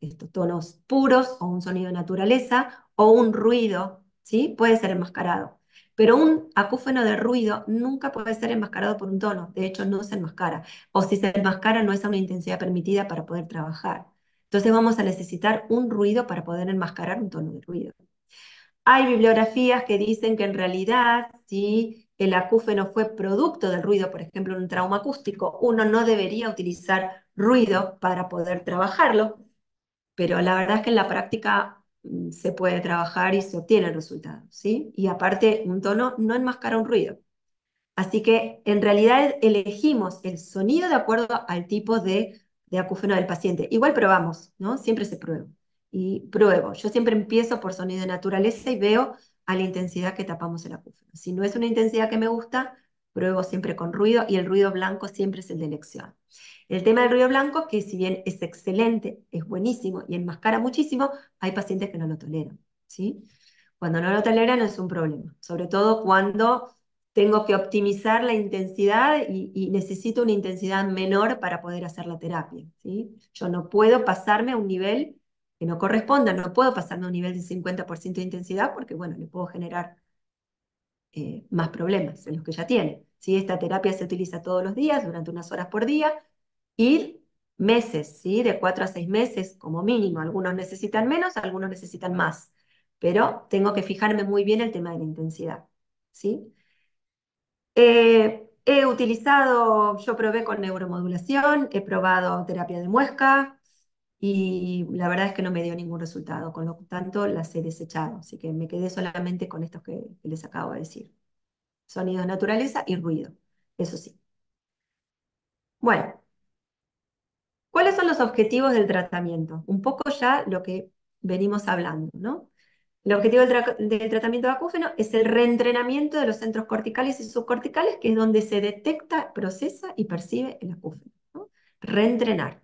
estos tonos puros o un sonido de naturaleza o un ruido, ¿sí? Puede ser enmascarado. Pero un acúfeno de ruido nunca puede ser enmascarado por un tono, de hecho no se enmascara, o si se enmascara no es a una intensidad permitida para poder trabajar. Entonces vamos a necesitar un ruido para poder enmascarar un tono de ruido. Hay bibliografías que dicen que en realidad, si el acúfeno fue producto del ruido, por ejemplo, en un trauma acústico, uno no debería utilizar ruido para poder trabajarlo, pero la verdad es que en la práctica se puede trabajar y se obtienen resultados, ¿sí? Y aparte, un tono no enmascara un ruido. Así que en realidad elegimos el sonido de acuerdo al tipo de acúfeno del paciente. Igual probamos, ¿no? Siempre se prueba. Y pruebo. Yo siempre empiezo por sonido de naturaleza y veo a la intensidad que tapamos el acúfeno. Si no es una intensidad que me gusta, pruebo siempre con ruido y el ruido blanco siempre es el de elección. El tema del ruido blanco, que si bien es excelente, es buenísimo y enmascara muchísimo, hay pacientes que no lo toleran, ¿sí? Cuando no lo toleran es un problema, sobre todo cuando tengo que optimizar la intensidad y necesito una intensidad menor para poder hacer la terapia, ¿sí? Yo no puedo pasarme a un nivel que no corresponda, no puedo pasarme a un nivel de 50% de intensidad porque, bueno, le puedo generar más problemas de los que ya tiene. ¿Sí? Esta terapia se utiliza todos los días, durante unas horas por día, y meses, ¿sí? De 4 a 6 meses como mínimo. Algunos necesitan menos, algunos necesitan más, pero tengo que fijarme muy bien el tema de la intensidad, ¿sí? He utilizado, yo probé con neuromodulación, he probado terapia de muesca y la verdad es que no me dio ningún resultado, con lo tanto las he desechado, así que me quedé solamente con estos que les acabo de decir. Sonido de naturaleza y ruido, eso sí. Bueno, ¿cuáles son los objetivos del tratamiento? Un poco ya lo que venimos hablando, ¿no? El objetivo del tratamiento de acúfeno es el reentrenamiento de los centros corticales y subcorticales, que es donde se detecta, procesa y percibe el acúfeno, ¿no? Reentrenar.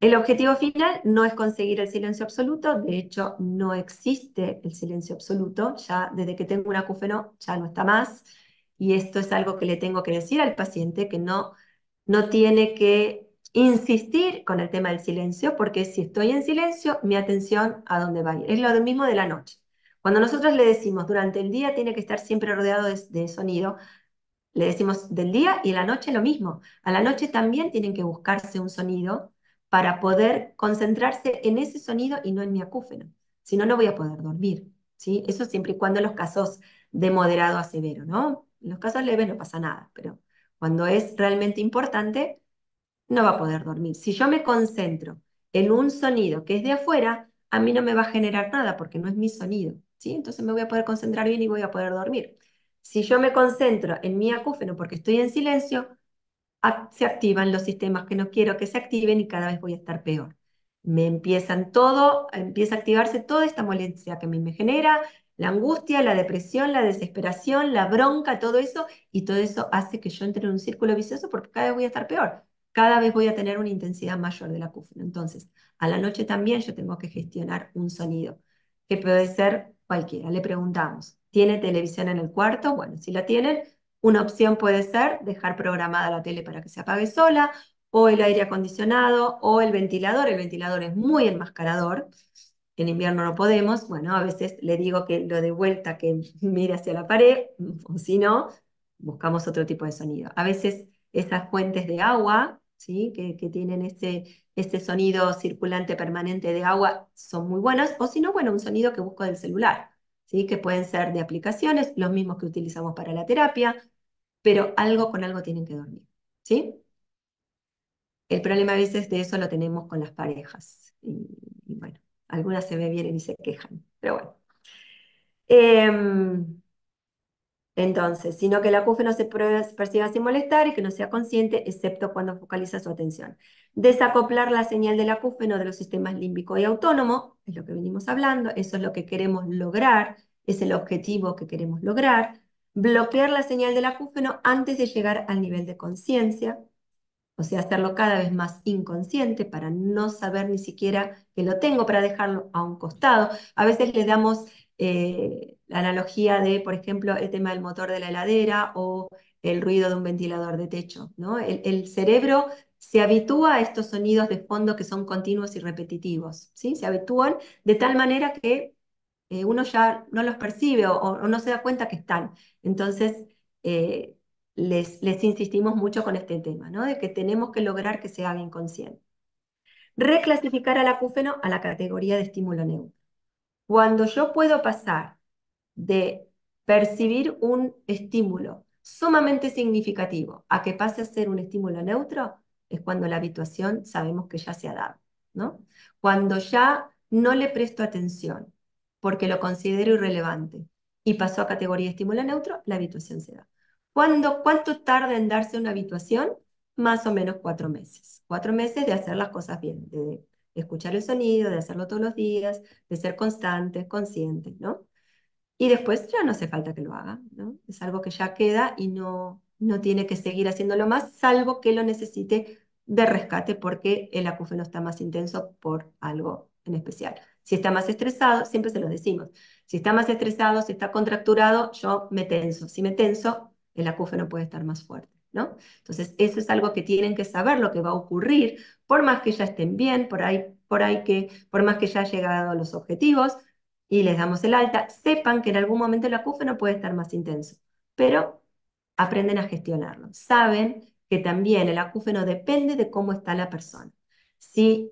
El objetivo final no es conseguir el silencio absoluto, de hecho no existe el silencio absoluto, ya desde que tengo un acúfeno ya no está más, y esto es algo que le tengo que decir al paciente, que no tiene que insistir con el tema del silencio, porque si estoy en silencio, mi atención a dónde va a ir. Es lo mismo de la noche. Cuando nosotros le decimos durante el día tiene que estar siempre rodeado de sonido, le decimos del día y en la noche lo mismo. A la noche también tienen que buscarse un sonido para poder concentrarse en ese sonido y no en mi acúfeno. Si no, no voy a poder dormir, ¿sí? Eso siempre y cuando en los casos de moderado a severo, ¿no? En los casos leves no pasa nada, pero cuando es realmente importante, no va a poder dormir. Si yo me concentro en un sonido que es de afuera, a mí no me va a generar nada porque no es mi sonido, ¿sí? Entonces me voy a poder concentrar bien y voy a poder dormir. Si yo me concentro en mi acúfeno porque estoy en silencio, se activan los sistemas que no quiero que se activen y cada vez voy a estar peor. Empieza a activarse toda esta molestia que a mí me genera, la angustia, la depresión, la desesperación, la bronca, todo eso, y todo eso hace que yo entre en un círculo vicioso porque cada vez voy a estar peor, cada vez voy a tener una intensidad mayor del acúfeno. Entonces, a la noche también yo tengo que gestionar un sonido, que puede ser cualquiera. Le preguntamos, ¿tiene televisión en el cuarto? Bueno, si la tienen, una opción puede ser dejar programada la tele para que se apague sola, o el aire acondicionado, o el ventilador. El ventilador es muy enmascarador. En invierno no podemos. Bueno, a veces le digo que lo de vuelta, que mire hacia la pared, o si no, buscamos otro tipo de sonido. A veces esas fuentes de agua, ¿sí? que tienen ese sonido circulante permanente de agua, son muy buenas, o si no, bueno, un sonido que busco del celular. ¿sí? Que pueden ser de aplicaciones, los mismos que utilizamos para la terapia, pero algo con algo tienen que dormir, ¿sí? El problema a veces de eso lo tenemos con las parejas. Y bueno, algunas se me vienen y se quejan, pero bueno. Em, entonces, sino que el acúfeno se perciba sin molestar y que no sea consciente, excepto cuando focaliza su atención. Desacoplar la señal del acúfeno de los sistemas límbico y autónomo, es lo que venimos hablando, eso es lo que queremos lograr, es el objetivo que queremos lograr. Bloquear la señal del acúfeno antes de llegar al nivel de conciencia, o sea, hacerlo cada vez más inconsciente para no saber ni siquiera que lo tengo, para dejarlo a un costado. A veces le damos la analogía de, por ejemplo, el tema del motor de la heladera o el ruido de un ventilador de techo, ¿no? El cerebro se habitúa a estos sonidos de fondo que son continuos y repetitivos, ¿sí? Se habitúan de tal manera que uno ya no los percibe o no se da cuenta que están. Entonces, eh, les insistimos mucho con este tema, ¿no? De que tenemos que lograr que se haga inconsciente. Reclasificar al acúfeno a la categoría de estímulo neutro. Cuando yo puedo pasar de percibir un estímulo sumamente significativo a que pase a ser un estímulo neutro, es cuando la habituación sabemos que ya se ha dado, ¿no? Cuando ya no le presto atención porque lo considero irrelevante y pasó a categoría de estímulo neutro, la habituación se da. ¿Cuánto tarda en darse una habituación? Más o menos 4 meses. 4 meses de hacer las cosas bien, de escuchar el sonido, de hacerlo todos los días, de ser constantes, conscientes, ¿no? Y después ya no hace falta que lo haga, ¿no? Es algo que ya queda y no tiene que seguir haciéndolo más, salvo que lo necesite de rescate porque el acúfeno está más intenso por algo en especial. Si está más estresado, siempre se lo decimos. Si está más estresado, si está contracturado, yo me tenso. Si me tenso, el acúfeno puede estar más fuerte, ¿no? Entonces, eso es algo que tienen que saber lo que va a ocurrir, por más que ya estén bien, por más que ya han llegado a los objetivos, y les damos el alta, sepan que en algún momento el acúfeno puede estar más intenso, pero aprenden a gestionarlo. Saben que también el acúfeno depende de cómo está la persona. Si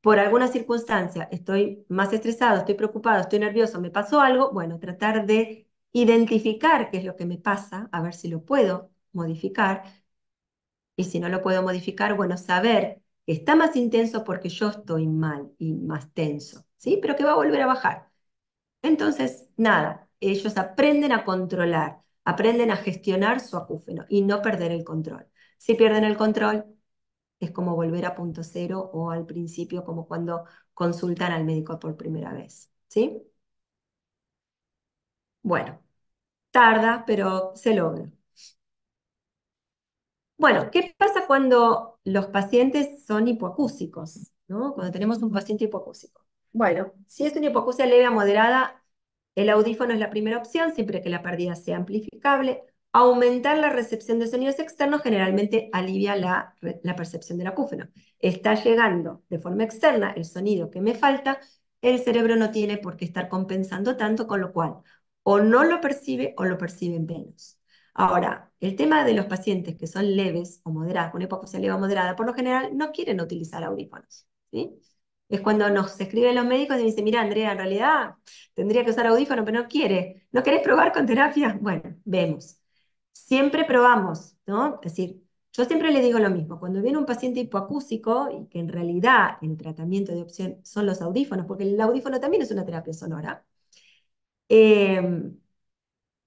por alguna circunstancia estoy más estresado, estoy preocupado, estoy nervioso, me pasó algo, bueno, tratar de identificar qué es lo que me pasa, a ver si lo puedo modificar, y si no lo puedo modificar, bueno, saber que está más intenso porque yo estoy mal y más tenso, ¿sí? Pero que va a volver a bajar. Entonces, nada, ellos aprenden a controlar, aprenden a gestionar su acúfeno y no perder el control. Si pierden el control, es como volver a punto cero o al principio, como cuando consultan al médico por primera vez, ¿sí? Bueno, tarda, pero se logra. Bueno, ¿qué pasa cuando los pacientes son hipoacúsicos, ¿no? Cuando tenemos un paciente hipoacúsico. Bueno, si es una hipoacusia leve a moderada, el audífono es la primera opción, siempre que la pérdida sea amplificable. Aumentar la recepción de sonidos externos generalmente alivia la percepción del acúfeno. Está llegando de forma externa el sonido que me falta, el cerebro no tiene por qué estar compensando tanto, con lo cual o no lo percibe o lo percibe menos. Ahora, el tema de los pacientes que son leves o moderados, con hipoacusia leve o moderada, por lo general no quieren utilizar audífonos, ¿sí? Es cuando nos escriben los médicos y dicen, mira, Andrea, en realidad tendría que usar audífono, pero no quiere. ¿No querés probar con terapia? Bueno, vemos. Siempre probamos, ¿no? Es decir, yo siempre le digo lo mismo. Cuando viene un paciente hipoacúsico y que en realidad el tratamiento de opción son los audífonos, porque el audífono también es una terapia sonora, eh,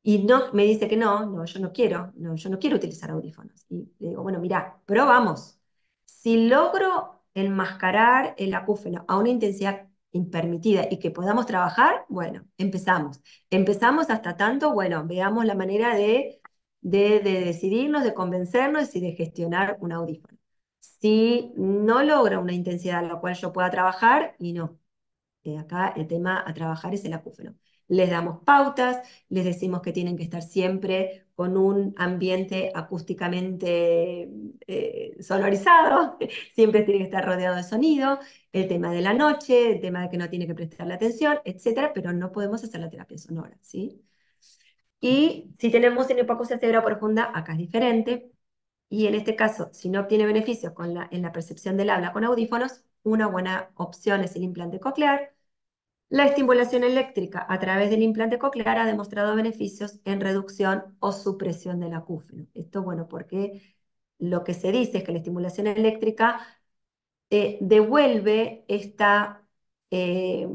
y no, me dice que no, yo no quiero, no, yo no quiero utilizar audífonos. Y le digo, bueno, mira, probamos. Si logro enmascarar el acúfeno a una intensidad impermitida y que podamos trabajar, bueno, empezamos. Empezamos hasta tanto, bueno, veamos la manera de decidirnos, de convencernos y de gestionar un audífono. Si no logra una intensidad a la cual yo pueda trabajar, y no, acá el tema a trabajar es el acúfeno. Les damos pautas, les decimos que tienen que estar siempre con un ambiente acústicamente sonorizado, siempre tiene que estar rodeado de sonido, el tema de la noche, el tema de que no tiene que prestarle atención, etcétera, pero no podemos hacer la terapia sonora, ¿sí? Y si tenemos una hipoacusia severa profunda, acá es diferente, y en este caso, si no obtiene beneficios en la percepción del habla con audífonos, una buena opción es el implante coclear. La estimulación eléctrica a través del implante coclear ha demostrado beneficios en reducción o supresión del acúfeno. Esto, bueno, porque lo que se dice es que la estimulación eléctrica devuelve esta eh,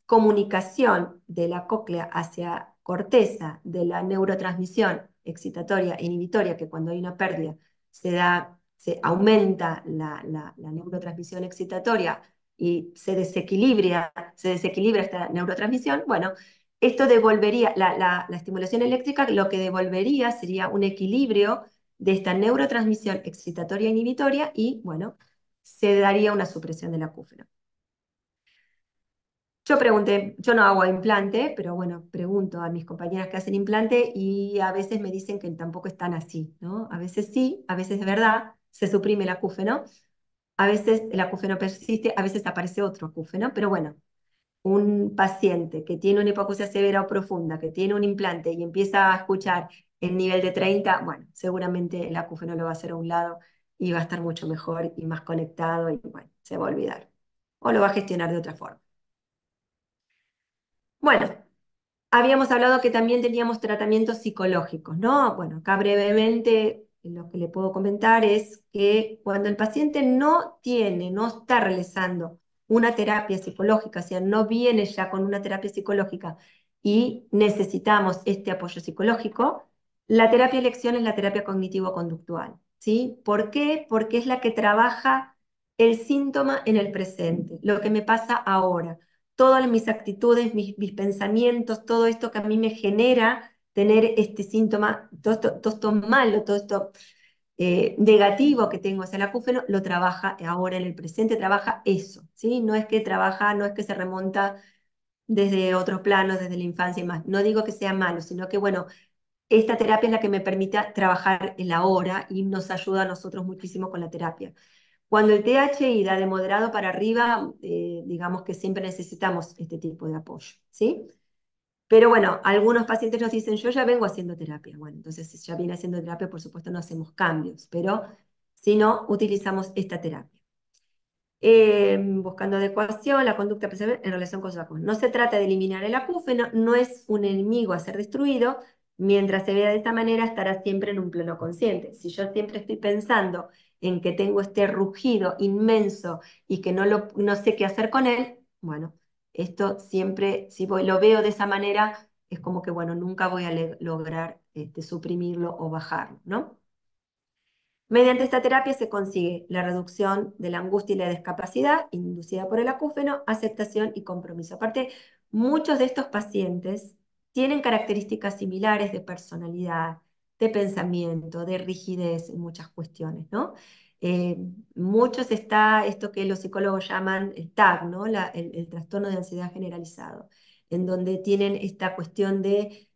comunicación de la cóclea hacia corteza de la neurotransmisión excitatoria e inhibitoria, que cuando hay una pérdida se aumenta la neurotransmisión excitatoria y se desequilibra esta neurotransmisión. Bueno, esto devolvería, la estimulación eléctrica lo que devolvería sería un equilibrio de esta neurotransmisión excitatoria e inhibitoria y, bueno, se daría una supresión del acúfeno. Yo pregunté, yo no hago implante, pero bueno, pregunto a mis compañeras que hacen implante y a veces me dicen que tampoco están así, ¿no? A veces sí, a veces de verdad se suprime el acúfeno, a veces el acúfeno persiste, a veces aparece otro acúfeno, pero bueno, un paciente que tiene una hipoacusia severa o profunda, que tiene un implante y empieza a escuchar el nivel de 30, bueno, seguramente el acúfeno lo va a hacer a un lado y va a estar mucho mejor y más conectado y bueno, se va a olvidar. O lo va a gestionar de otra forma. Bueno, habíamos hablado que también teníamos tratamientos psicológicos, ¿no? Bueno, acá brevemente lo que le puedo comentar es que cuando el paciente no está realizando una terapia psicológica, o sea, no viene ya con una terapia psicológica y necesitamos este apoyo psicológico, la terapia de elección es la terapia cognitivo-conductual, ¿sí? ¿Por qué? Porque es la que trabaja el síntoma en el presente, lo que me pasa ahora todas mis actitudes, mis pensamientos, todo esto que a mí me genera tener este síntoma, todo esto malo, todo esto negativo que tengo hacia el acúfeno, lo trabaja ahora en el presente, trabaja eso, ¿sí? No es que trabaja, no es que se remonta desde otros planos, desde la infancia y más. No digo que sea malo, sino que, bueno, esta terapia es la que me permite trabajar el ahora y nos ayuda a nosotros muchísimo con la terapia. Cuando el THI da de moderado para arriba, digamos que siempre necesitamos este tipo de apoyo, ¿sí? Pero bueno, algunos pacientes nos dicen, yo ya vengo haciendo terapia. Bueno, entonces si ya viene haciendo terapia, por supuesto no hacemos cambios, pero si no, utilizamos esta terapia. Buscando adecuación, la conducta en relación con su acúfeno. No se trata de eliminar el acúfeno, no es un enemigo a ser destruido, mientras se vea de esta manera estará siempre en un plano consciente. Si yo siempre estoy pensando en que tengo este rugido inmenso y que no sé qué hacer con él, bueno, esto siempre, si lo veo de esa manera, es como que, bueno, nunca voy a lograr suprimirlo o bajarlo, ¿no? Mediante esta terapia se consigue la reducción de la angustia y la discapacidad inducida por el acúfeno, aceptación y compromiso. Aparte, muchos de estos pacientes tienen características similares de personalidad, de pensamiento, de rigidez en muchas cuestiones, ¿no? Eh, Muchos está esto que los psicólogos llaman el TAG, ¿no? El trastorno de ansiedad generalizado, en donde tienen esta cuestión de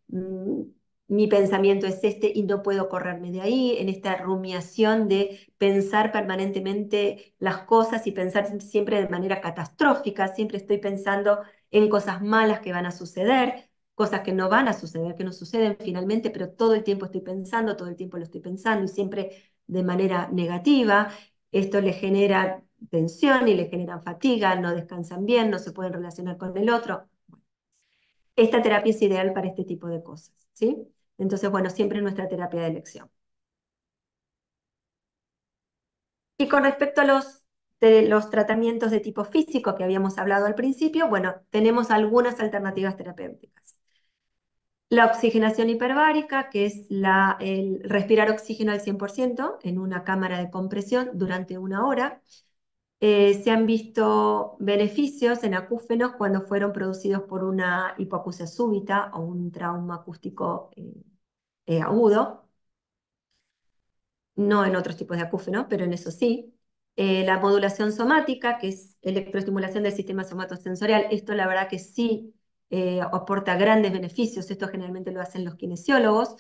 mi pensamiento es este y no puedo correrme de ahí, en esta rumiación de pensar permanentemente las cosas y pensar siempre de manera catastrófica, siempre estoy pensando en cosas malas que van a suceder, cosas que no van a suceder, que no suceden finalmente, pero todo el tiempo estoy pensando, todo el tiempo lo estoy pensando y siempre de manera negativa. Esto le genera tensión y le genera fatiga, no descansan bien, no se pueden relacionar con el otro. Esta terapia es ideal para este tipo de cosas, ¿sí? Entonces, bueno, siempre es nuestra terapia de elección. Y con respecto a los tratamientos de tipo físico que habíamos hablado al principio, bueno, tenemos algunas alternativas terapéuticas. La oxigenación hiperbárica, que es el respirar oxígeno al 100% en una cámara de compresión durante una hora. Se han visto beneficios en acúfenos cuando fueron producidos por una hipoacusia súbita o un trauma acústico agudo, no en otros tipos de acúfeno, pero en eso sí. La modulación somática, que es electroestimulación del sistema somatosensorial, esto la verdad que sí aporta grandes beneficios, esto generalmente lo hacen los kinesiólogos.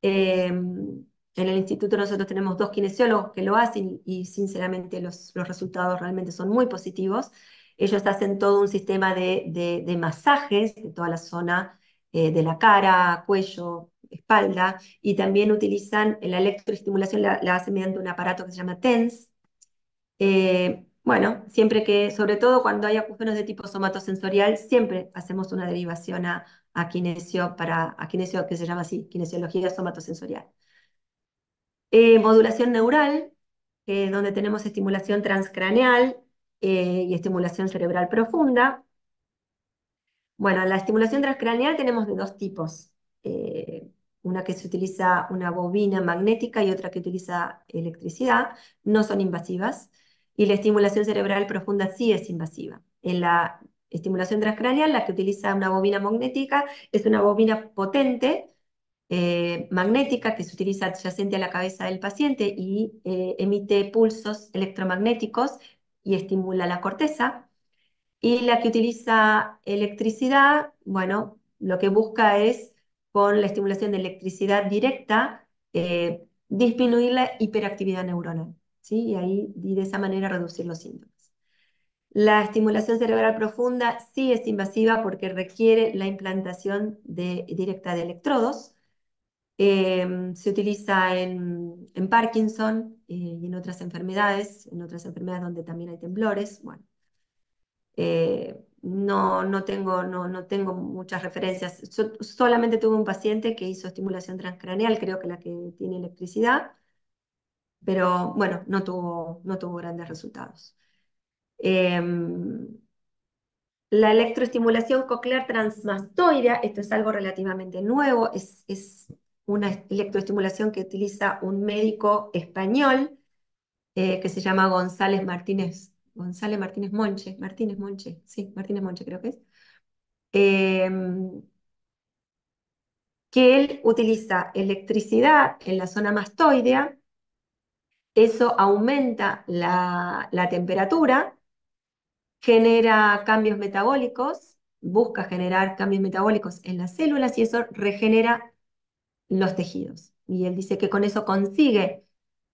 En el instituto nosotros tenemos 2 kinesiólogos que lo hacen y sinceramente los resultados realmente son muy positivos. Ellos hacen todo un sistema de masajes de toda la zona de la cara, cuello, espalda, y también utilizan la electroestimulación, la hacen mediante un aparato que se llama TENS. Bueno, siempre que, sobre todo cuando hay acúfenos de tipo somatosensorial, siempre hacemos una derivación a kinesio, a kinesio que se llama así, kinesiología somatosensorial. Modulación neural, donde tenemos estimulación transcraneal y estimulación cerebral profunda. Bueno, la estimulación transcraneal tenemos de dos tipos. Eh, una que se utiliza una bobina magnética y otra que utiliza electricidad. No son invasivas. Y la estimulación cerebral profunda sí es invasiva. En la estimulación transcraneal, la que utiliza una bobina magnética es una bobina potente, magnética, que se utiliza adyacente a la cabeza del paciente y emite pulsos electromagnéticos y estimula la corteza. Y la que utiliza electricidad, bueno, lo que busca es, con la estimulación de electricidad directa, disminuir la hiperactividad neuronal, ¿sí? Y de esa manera reducir los síntomas. La estimulación cerebral profunda sí es invasiva porque requiere la implantación directa de electrodos. Se utiliza en Parkinson y en otras enfermedades donde también hay temblores. Bueno, no tengo muchas referencias. Solamente tuve un paciente que hizo estimulación transcraneal, creo que la que tiene electricidad, pero bueno, no tuvo grandes resultados. Em, la electroestimulación coclear transmastoidea, esto es algo relativamente nuevo, es una electroestimulación que utiliza un médico español que se llama González Martínez Monche, sí, Martínez Monche creo que es, que él utiliza electricidad en la zona mastoidea, eso aumenta la temperatura, genera cambios metabólicos, busca generar cambios metabólicos en las células y eso regenera los tejidos. Y él dice que con eso consigue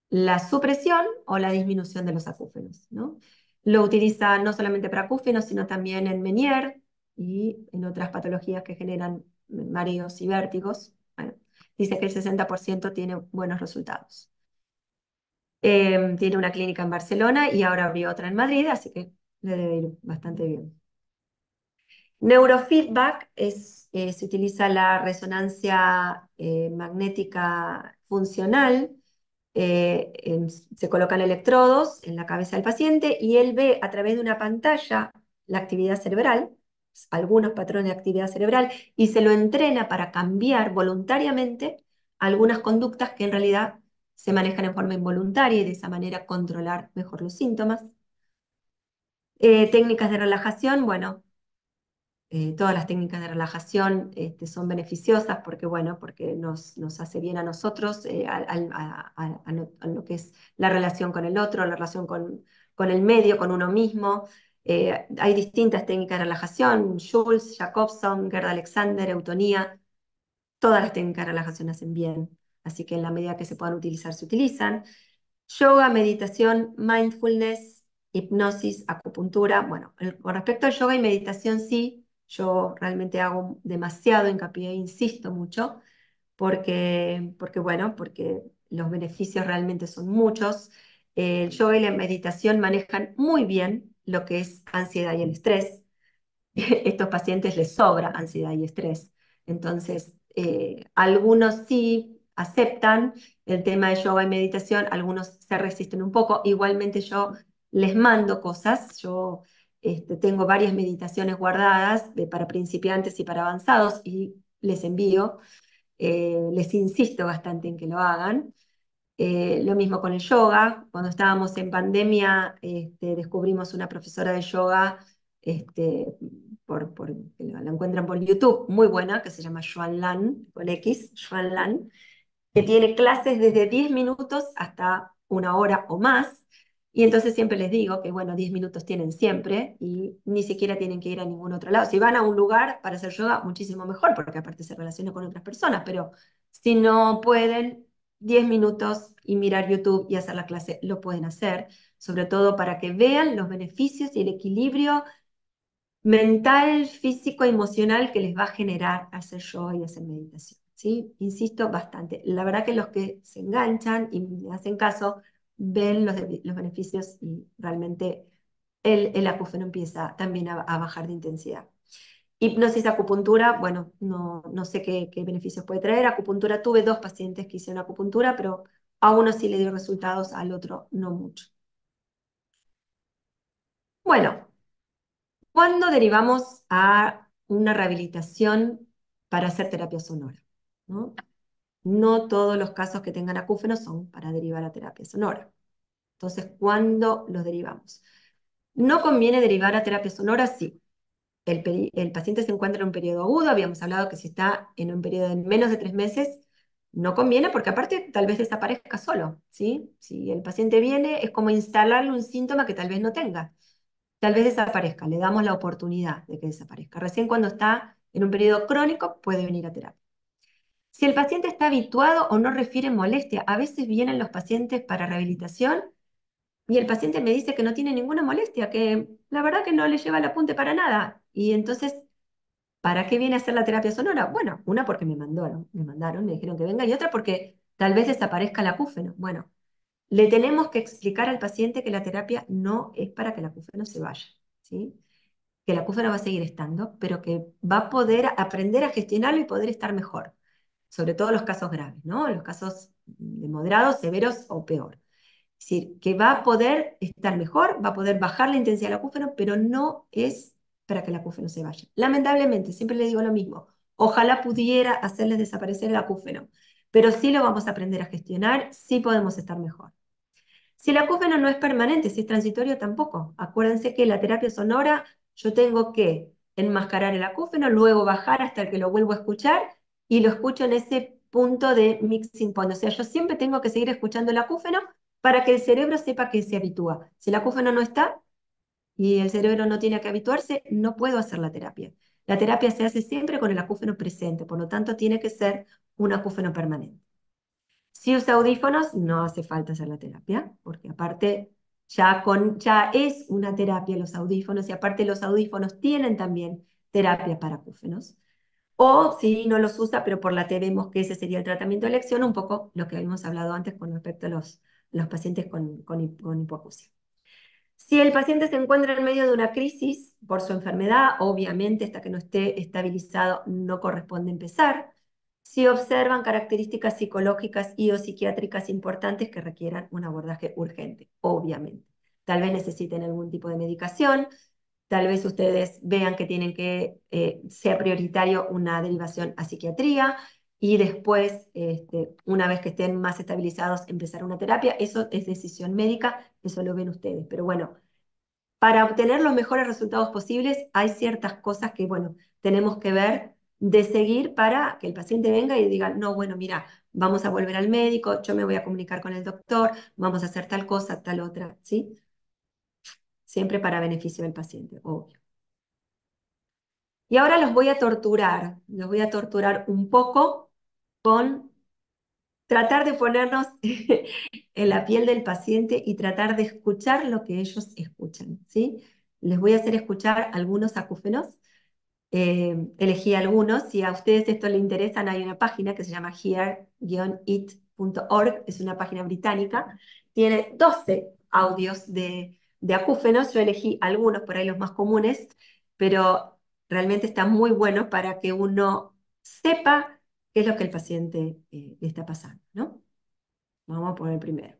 la supresión o la disminución de los acúfenos, ¿no? Lo utiliza no solamente para acúfenos, sino también en Meniere y en otras patologías que generan mareos y vértigos. Bueno, dice que el 60% tiene buenos resultados. Tiene una clínica en Barcelona y ahora abrió otra en Madrid, así que le debe ir bastante bien. Neurofeedback se utiliza la resonancia magnética funcional. Se colocan electrodos en la cabeza del paciente y él ve a través de una pantalla la actividad cerebral, algunos patrones de actividad cerebral, y se lo entrena para cambiar voluntariamente algunas conductas que en realidad se manejan en forma involuntaria y de esa manera controlar mejor los síntomas. Técnicas de relajación, bueno, todas las técnicas de relajación son beneficiosas porque, bueno, porque nos hace bien a nosotros, a lo que es la relación con el otro, la relación con el medio, con uno mismo. Hay distintas técnicas de relajación, Schultz, Jacobson, Gerd Alexander, Eutonía, todas las técnicas de relajación hacen bien, así que en la medida que se puedan utilizar, se utilizan. Yoga, meditación, mindfulness, hipnosis, acupuntura. Bueno, con respecto al yoga y meditación, sí, yo realmente hago demasiado hincapié, insisto mucho, porque los beneficios realmente son muchos. El yoga y la meditación manejan muy bien lo que es ansiedad y el estrés. Estos pacientes les sobra ansiedad y estrés. Entonces, algunos sí aceptan el tema de yoga y meditación, algunos se resisten un poco. Igualmente yo les mando cosas, yo tengo varias meditaciones guardadas para principiantes y para avanzados y les envío, les insisto bastante en que lo hagan. Lo mismo con el yoga. Cuando estábamos en pandemia, descubrimos una profesora de yoga, este, que la encuentran por YouTube, muy buena, que se llama Xuan Lan, con X, Xuan Lan, que tiene clases desde 10 minutos hasta una hora o más. Y entonces siempre les digo que, bueno, 10 minutos tienen siempre y ni siquiera tienen que ir a ningún otro lado. Si van a un lugar para hacer yoga, muchísimo mejor, porque aparte se relaciona con otras personas, pero si no pueden, 10 minutos y mirar YouTube y hacer la clase, lo pueden hacer, sobre todo para que vean los beneficios y el equilibrio mental, físico, emocional que les va a generar hacer yoga y hacer meditación, ¿sí? Insisto bastante. La verdad que los que se enganchan y me hacen caso ven los beneficios y realmente el acúfeno empieza también a bajar de intensidad. Hipnosis, acupuntura, bueno, no sé qué beneficios puede traer. Acupuntura, tuve 2 pacientes que hicieron acupuntura, pero a uno sí le dio resultados, al otro no mucho. Bueno, ¿cuándo derivamos a una rehabilitación para hacer terapia sonora? ¿No? No todos los casos que tengan acúfeno son para derivar a terapia sonora. Entonces, ¿cuándo los derivamos? No conviene derivar a terapia sonora si el paciente se encuentra en un periodo agudo. Habíamos hablado que si está en un periodo de menos de 3 meses, no conviene porque aparte tal vez desaparezca solo, ¿sí? Si el paciente viene, es como instalarle un síntoma que tal vez no tenga. Tal vez desaparezca, le damos la oportunidad de que desaparezca. Recién cuando está en un periodo crónico puede venir a terapia. Si el paciente está habituado o no refiere molestia, a veces vienen los pacientes para rehabilitación y el paciente me dice que no tiene ninguna molestia, que la verdad que no le lleva el apunte para nada. Y entonces, ¿para qué viene a hacer la terapia sonora? Bueno, una porque me dijeron que venga, y otra porque tal vez desaparezca el acúfeno. Bueno, le tenemos que explicar al paciente que la terapia no es para que el acúfeno se vaya, ¿sí? Que el acúfeno va a seguir estando, pero que va a poder aprender a gestionarlo y poder estar mejor, sobre todo los casos graves, ¿no? Los casos de moderados, severos o peor. Es decir, que va a poder estar mejor, va a poder bajar la intensidad del acúfeno, pero no es para que el acúfeno se vaya. Lamentablemente, siempre le digo lo mismo, ojalá pudiera hacerles desaparecer el acúfeno, pero sí lo vamos a aprender a gestionar, sí podemos estar mejor. Si el acúfeno no es permanente, si es transitorio, tampoco. Acuérdense que la terapia sonora, yo tengo que enmascarar el acúfeno, luego bajar hasta que lo vuelvo a escuchar y lo escucho en ese punto de mixing point. O sea, yo siempre tengo que seguir escuchando el acúfeno para que el cerebro sepa que se habitúa. Si el acúfeno no está y el cerebro no tiene que habituarse, no puedo hacer la terapia. La terapia se hace siempre con el acúfeno presente, por lo tanto tiene que ser un acúfeno permanente. Si usa audífonos, no hace falta hacer la terapia, porque aparte ya es una terapia los audífonos, y aparte los audífonos tienen también terapia para acúfenos. O si no los usa, pero por la T vemos que ese sería el tratamiento de elección, un poco lo que habíamos hablado antes con respecto a los pacientes con hipoacusia. Si el paciente se encuentra en medio de una crisis por su enfermedad, obviamente hasta que no esté estabilizado no corresponde empezar. Si observan características psicológicas y o psiquiátricas importantes que requieran un abordaje urgente, obviamente. Tal vez necesiten algún tipo de medicación, tal vez ustedes vean que tienen que, sea prioritario una derivación a psiquiatría y después, una vez que estén más estabilizados, empezar una terapia. Eso es decisión médica, eso lo ven ustedes. Pero bueno, para obtener los mejores resultados posibles, hay ciertas cosas que, bueno, tenemos que ver de seguir para que el paciente venga y diga, no, bueno, mira, vamos a volver al médico, yo me voy a comunicar con el doctor, vamos a hacer tal cosa, tal otra, ¿sí? Siempre para beneficio del paciente, obvio. Y ahora los voy a torturar un poco con tratar de ponernos en la piel del paciente y tratar de escuchar lo que ellos escuchan, ¿sí? Les voy a hacer escuchar algunos acúfenos. Elegí algunos. Si a ustedes esto les interesa, hay una página que se llama hear-it.org, es una página británica. Tiene 12 audios de acúfenos. Yo elegí algunos, por ahí los más comunes, pero realmente está muy bueno para que uno sepa qué es lo que el paciente le está pasando, ¿no? Vamos a poner el primero.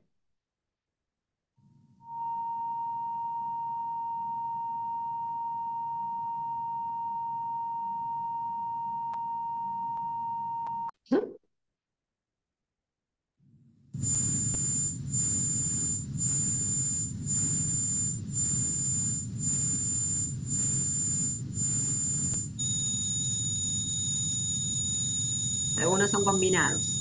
¿Mm? Algunos son combinados.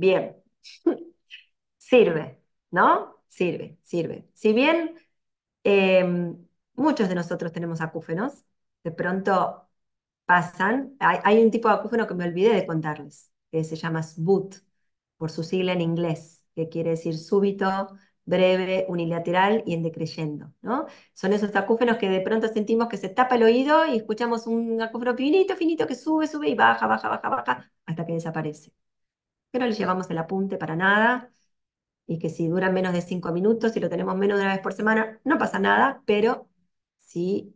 Bien, sirve, ¿no? Sirve, sirve. Si bien muchos de nosotros tenemos acúfenos, de pronto pasan, hay un tipo de acúfeno que me olvidé de contarles, que se llama SBUT, por su sigla en inglés, que quiere decir súbito, breve, unilateral y en decreyendo, ¿no? Son esos acúfenos que de pronto sentimos que se tapa el oído y escuchamos un acúfeno finito, finito que sube, sube y baja, baja, baja, baja, hasta que desaparece. Que no le llevamos el apunte para nada, y que si duran menos de 5 minutos, si lo tenemos menos de una vez por semana, no pasa nada, pero si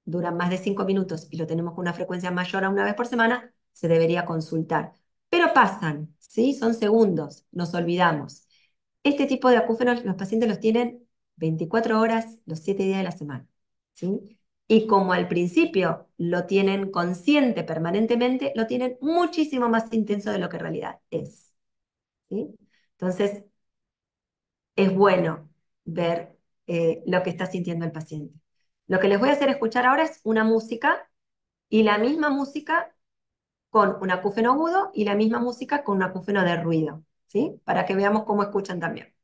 duran más de 5 minutos y lo tenemos con una frecuencia mayor a una vez por semana, se debería consultar. Pero pasan, ¿sí? Son segundos, nos olvidamos. Este tipo de acúfenos los pacientes los tienen 24 horas, los 7 días de la semana, ¿sí? Y como al principio lo tienen consciente permanentemente, lo tienen muchísimo más intenso de lo que en realidad es, ¿sí? Entonces, es bueno ver lo que está sintiendo el paciente. Lo que les voy a hacer escuchar ahora es una música y la misma música con un acúfeno agudo y la misma música con un acúfeno de ruido, ¿sí? Para que veamos cómo escuchan también.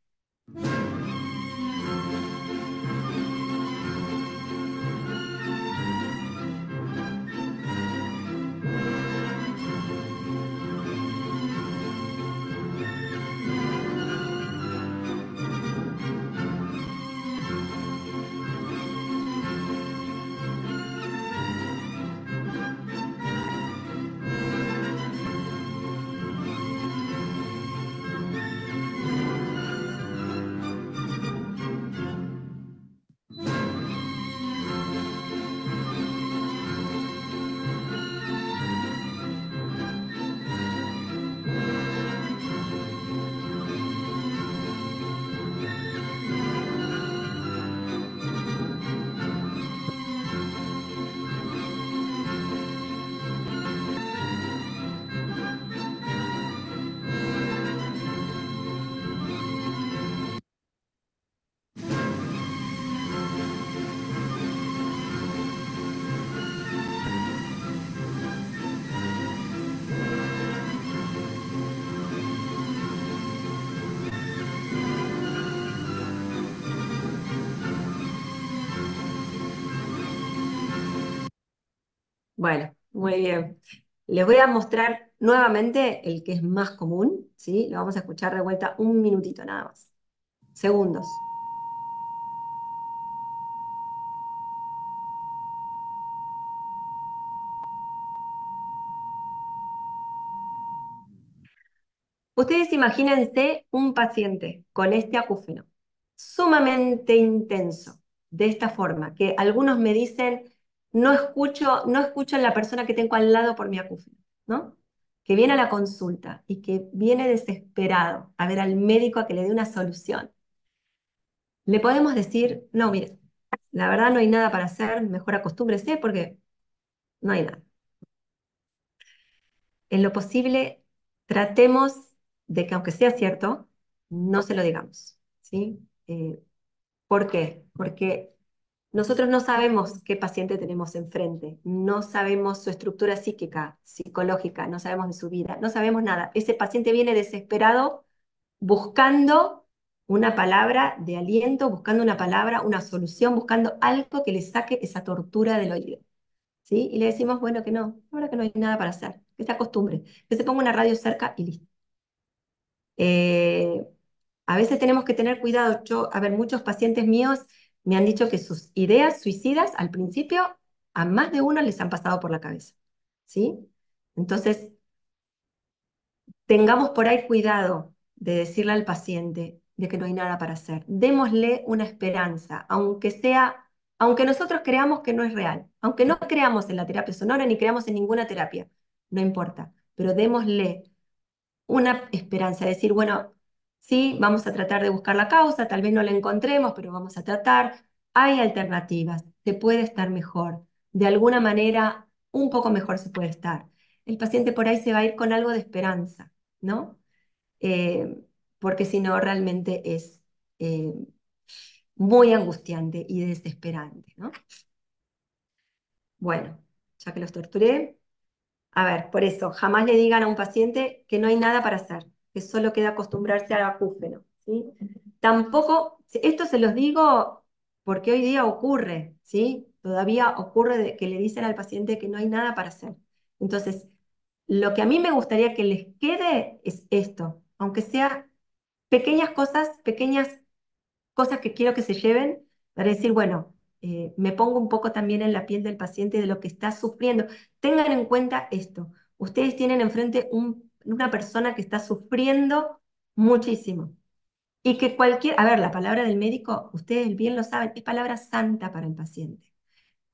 Bueno, muy bien. Les voy a mostrar nuevamente el que es más común, ¿sí? Lo vamos a escuchar de vuelta un minutito nada más. Segundos. Ustedes imagínense un paciente con este acúfeno sumamente intenso, de esta forma, que algunos me dicen, no escucho a la persona que tengo al lado por mi acúfeno, ¿no? Que viene a la consulta y que viene desesperado a ver al médico a que le dé una solución. Le podemos decir, no, mire, la verdad no hay nada para hacer, mejor acostúmbrese porque no hay nada. En lo posible, tratemos de que aunque sea cierto, no se lo digamos, ¿sí? ¿Por qué? Porque nosotros no sabemos qué paciente tenemos enfrente, no sabemos su estructura psíquica, psicológica, no sabemos de su vida, no sabemos nada. Ese paciente viene desesperado buscando una palabra de aliento, buscando una palabra, una solución, buscando algo que le saque esa tortura del oído, ¿sí? Y le decimos, bueno, que no, ahora que no hay nada para hacer, que se acostumbre, que se ponga una radio cerca y listo. Eh, a veces tenemos que tener cuidado. A ver, muchos pacientes míos me han dicho que sus ideas suicidas al principio a más de uno les han pasado por la cabeza, ¿sí? Entonces, tengamos por ahí cuidado de decirle al paciente de que no hay nada para hacer. Démosle una esperanza, aunque nosotros creamos que no es real, aunque no creamos en la terapia sonora ni creamos en ninguna terapia, no importa, pero démosle una esperanza, decir, bueno, sí, vamos a tratar de buscar la causa, tal vez no la encontremos, pero vamos a tratar, hay alternativas, se puede estar mejor, de alguna manera un poco mejor se puede estar. El paciente por ahí se va a ir con algo de esperanza, ¿no? Eh, Porque si no, realmente es muy angustiante y desesperante, ¿no? Bueno, ya que los torturé, a ver, por eso, jamás le digan a un paciente que no hay nada para hacer. que solo queda acostumbrarse al acúfeno, ¿sí? Tampoco, esto se los digo porque hoy día ocurre, ¿sí? Todavía ocurre que le dicen al paciente que no hay nada para hacer. Entonces, lo que a mí me gustaría que les quede es esto, aunque sea pequeñas cosas que quiero que se lleven para decir, bueno, me pongo un poco también en la piel del paciente de lo que está sufriendo. Tengan en cuenta esto. Ustedes tienen enfrente una persona que está sufriendo muchísimo. Y que a ver, la palabra del médico, ustedes bien lo saben, es palabra santa para el paciente.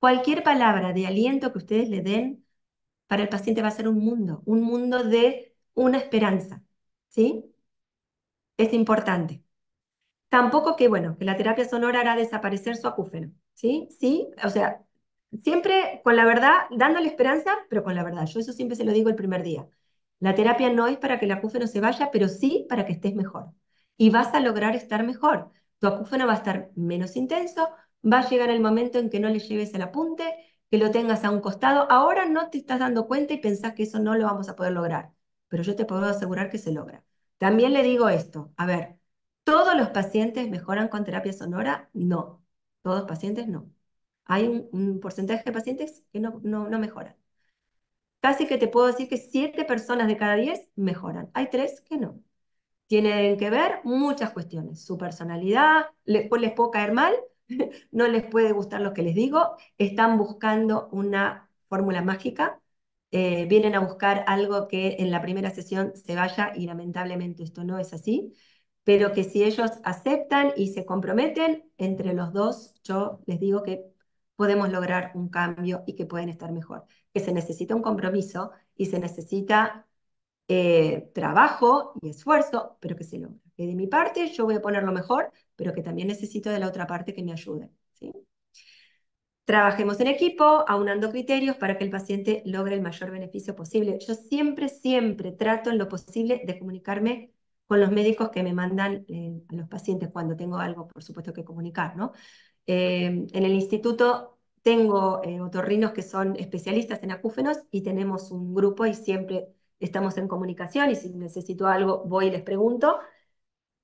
Cualquier palabra de aliento que ustedes le den para el paciente va a ser un mundo de una esperanza, ¿sí? Es importante. Tampoco que, bueno, que la terapia sonora hará desaparecer su acúfeno, ¿sí? Sí, o sea, siempre con la verdad, dándole esperanza, pero con la verdad. Yo eso siempre se lo digo el primer día. La terapia no es para que el acúfeno se vaya, pero sí para que estés mejor. Y vas a lograr estar mejor. Tu acúfeno va a estar menos intenso, va a llegar el momento en que no le lleves el apunte, que lo tengas a un costado. Ahora no te estás dando cuenta y pensás que eso no lo vamos a poder lograr, pero yo te puedo asegurar que se logra. También le digo esto, a ver, ¿todos los pacientes mejoran con terapia sonora? No, todos los pacientes no. Hay un porcentaje de pacientes que no mejoran. Casi que te puedo decir que 7 personas de cada 10 mejoran. Hay 3 que no. Tienen que ver muchas cuestiones. Su personalidad, les puedo caer mal, no les puede gustar lo que les digo, están buscando una fórmula mágica, vienen a buscar algo que en la primera sesión se vaya y lamentablemente esto no es así, pero que si ellos aceptan y se comprometen, entre los dos yo les digo que podemos lograr un cambio y que pueden estar mejor, que se necesita un compromiso y se necesita trabajo y esfuerzo, pero que se logra. Que de mi parte yo voy a poner lo mejor, pero que también necesito de la otra parte que me ayude, ¿sí? Trabajemos en equipo, aunando criterios para que el paciente logre el mayor beneficio posible. Yo siempre trato en lo posible de comunicarme con los médicos que me mandan a los pacientes cuando tengo algo, por supuesto, que comunicar, ¿no? En el instituto tengo otorrinos que son especialistas en acúfenos y tenemos un grupo y siempre estamos en comunicación y si necesito algo voy y les pregunto.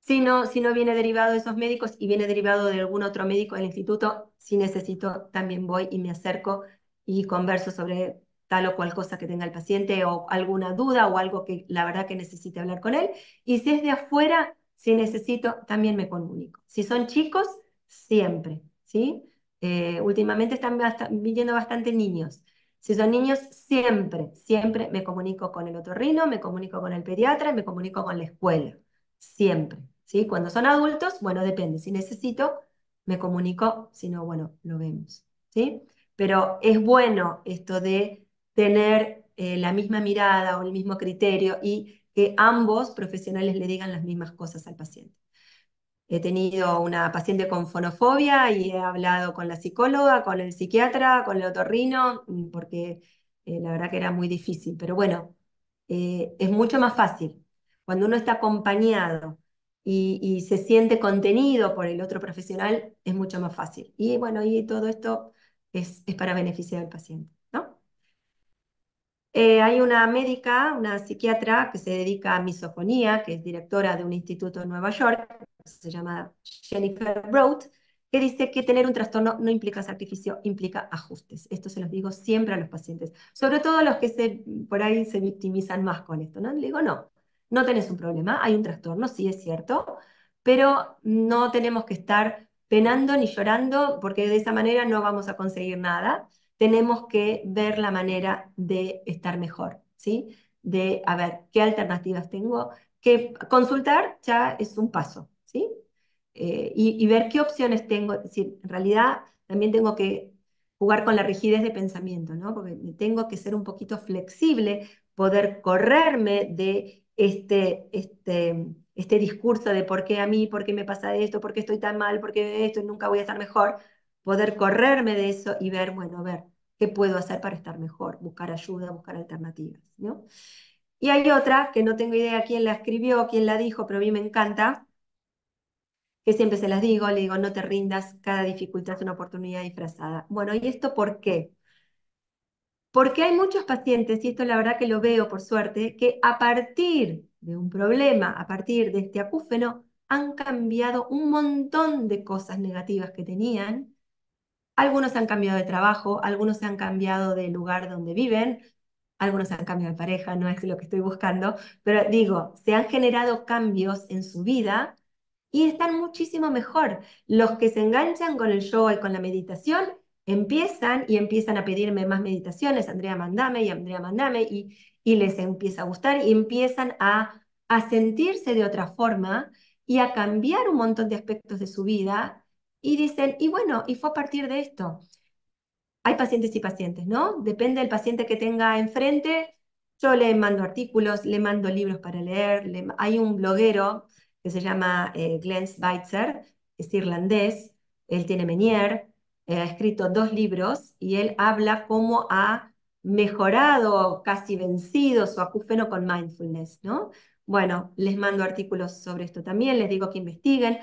Si no viene derivado de esos médicos y viene derivado de algún otro médico del instituto, si necesito también voy y me acerco y converso sobre tal o cual cosa que tenga el paciente o alguna duda o algo que la verdad que necesite hablar con él. Y si es de afuera, si necesito, también me comunico. Si son chicos, siempre, ¿sí? Últimamente están viniendo bastante niños. Si son niños, siempre me comunico con el otorrino, me comunico con el pediatra, me comunico con la escuela. Siempre, ¿sí? Cuando son adultos, bueno, depende. Si necesito, me comunico, si no, bueno, lo vemos, ¿sí? Pero es bueno esto de tener la misma mirada o el mismo criterio y que ambos profesionales le digan las mismas cosas al paciente. He tenido una paciente con fonofobia y he hablado con la psicóloga, con el psiquiatra, con el otorrino, porque la verdad que era muy difícil. Pero bueno, es mucho más fácil cuando uno está acompañado y se siente contenido por el otro profesional, es mucho más fácil. Y bueno, y todo esto es para beneficiar al paciente, ¿no? Hay una médica, una psiquiatra que se dedica a misofonía, que es directora de un instituto en Nueva York, se llama Jennifer Broad, que dice que tener un trastorno no implica sacrificio, implica ajustes. Esto se los digo siempre a los pacientes, sobre todo a los que por ahí se victimizan más con esto, ¿no? Le digo, no tenés un problema, hay un trastorno, sí es cierto, pero no tenemos que estar penando ni llorando porque de esa manera no vamos a conseguir nada. Tenemos que ver la manera de estar mejor, ¿sí? De, a ver, ¿qué alternativas tengo? Que consultar ya es un paso, ¿sí? Y ver qué opciones tengo. Es decir, en realidad también tengo que jugar con la rigidez de pensamiento, ¿no? Porque tengo que ser un poquito flexible, poder correrme de este discurso de por qué a mí, por qué me pasa esto, por qué estoy tan mal, por qué esto y nunca voy a estar mejor, poder correrme de eso y ver, bueno, ver qué puedo hacer para estar mejor, buscar ayuda, buscar alternativas, ¿no? Y hay otra que no tengo idea quién la escribió, quién la dijo, pero a mí me encanta, que siempre se las digo, le digo, no te rindas, cada dificultad es una oportunidad disfrazada. Bueno, ¿y esto por qué? Porque hay muchos pacientes, y esto la verdad que lo veo por suerte, que a partir de un problema a partir de este acúfeno, han cambiado un montón de cosas negativas que tenían. Algunos han cambiado de trabajo, algunos han cambiado de lugar donde viven, algunos han cambiado de pareja, no es lo que estoy buscando, pero digo, se han generado cambios en su vida y están muchísimo mejor. Los que se enganchan con el yoga y con la meditación empiezan a pedirme más meditaciones, Andrea, mandame y Andrea, mandame, y les empieza a gustar y empiezan a sentirse de otra forma y a cambiar un montón de aspectos de su vida y dicen, y bueno, y fue a partir de esto. Hay pacientes y pacientes, ¿no? Depende del paciente que tenga enfrente. Yo le mando artículos, le mando libros para leer. Hay un bloguero que se llama Glenn Schweitzer, es irlandés, él tiene Menier, ha escrito 2 libros y él habla cómo ha mejorado, casi vencido su acúfeno con mindfulness, ¿no? Bueno, les mando artículos sobre esto también, les digo que investiguen.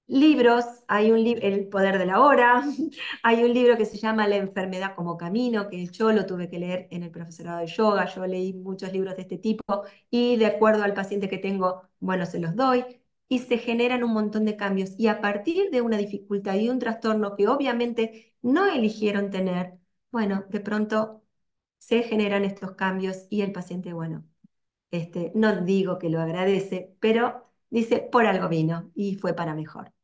Libros, hay un libro, El poder de la hora, hay un libro que se llama La enfermedad como camino, que yo lo tuve que leer en el profesorado de yoga, yo leí muchos libros de este tipo y de acuerdo al paciente que tengo, bueno, se los doy y se generan un montón de cambios y a partir de una dificultad y un trastorno que obviamente no eligieron tener, bueno, de pronto se generan estos cambios y el paciente, bueno, no digo que lo agradece, pero dice, por algo vino y fue para mejor.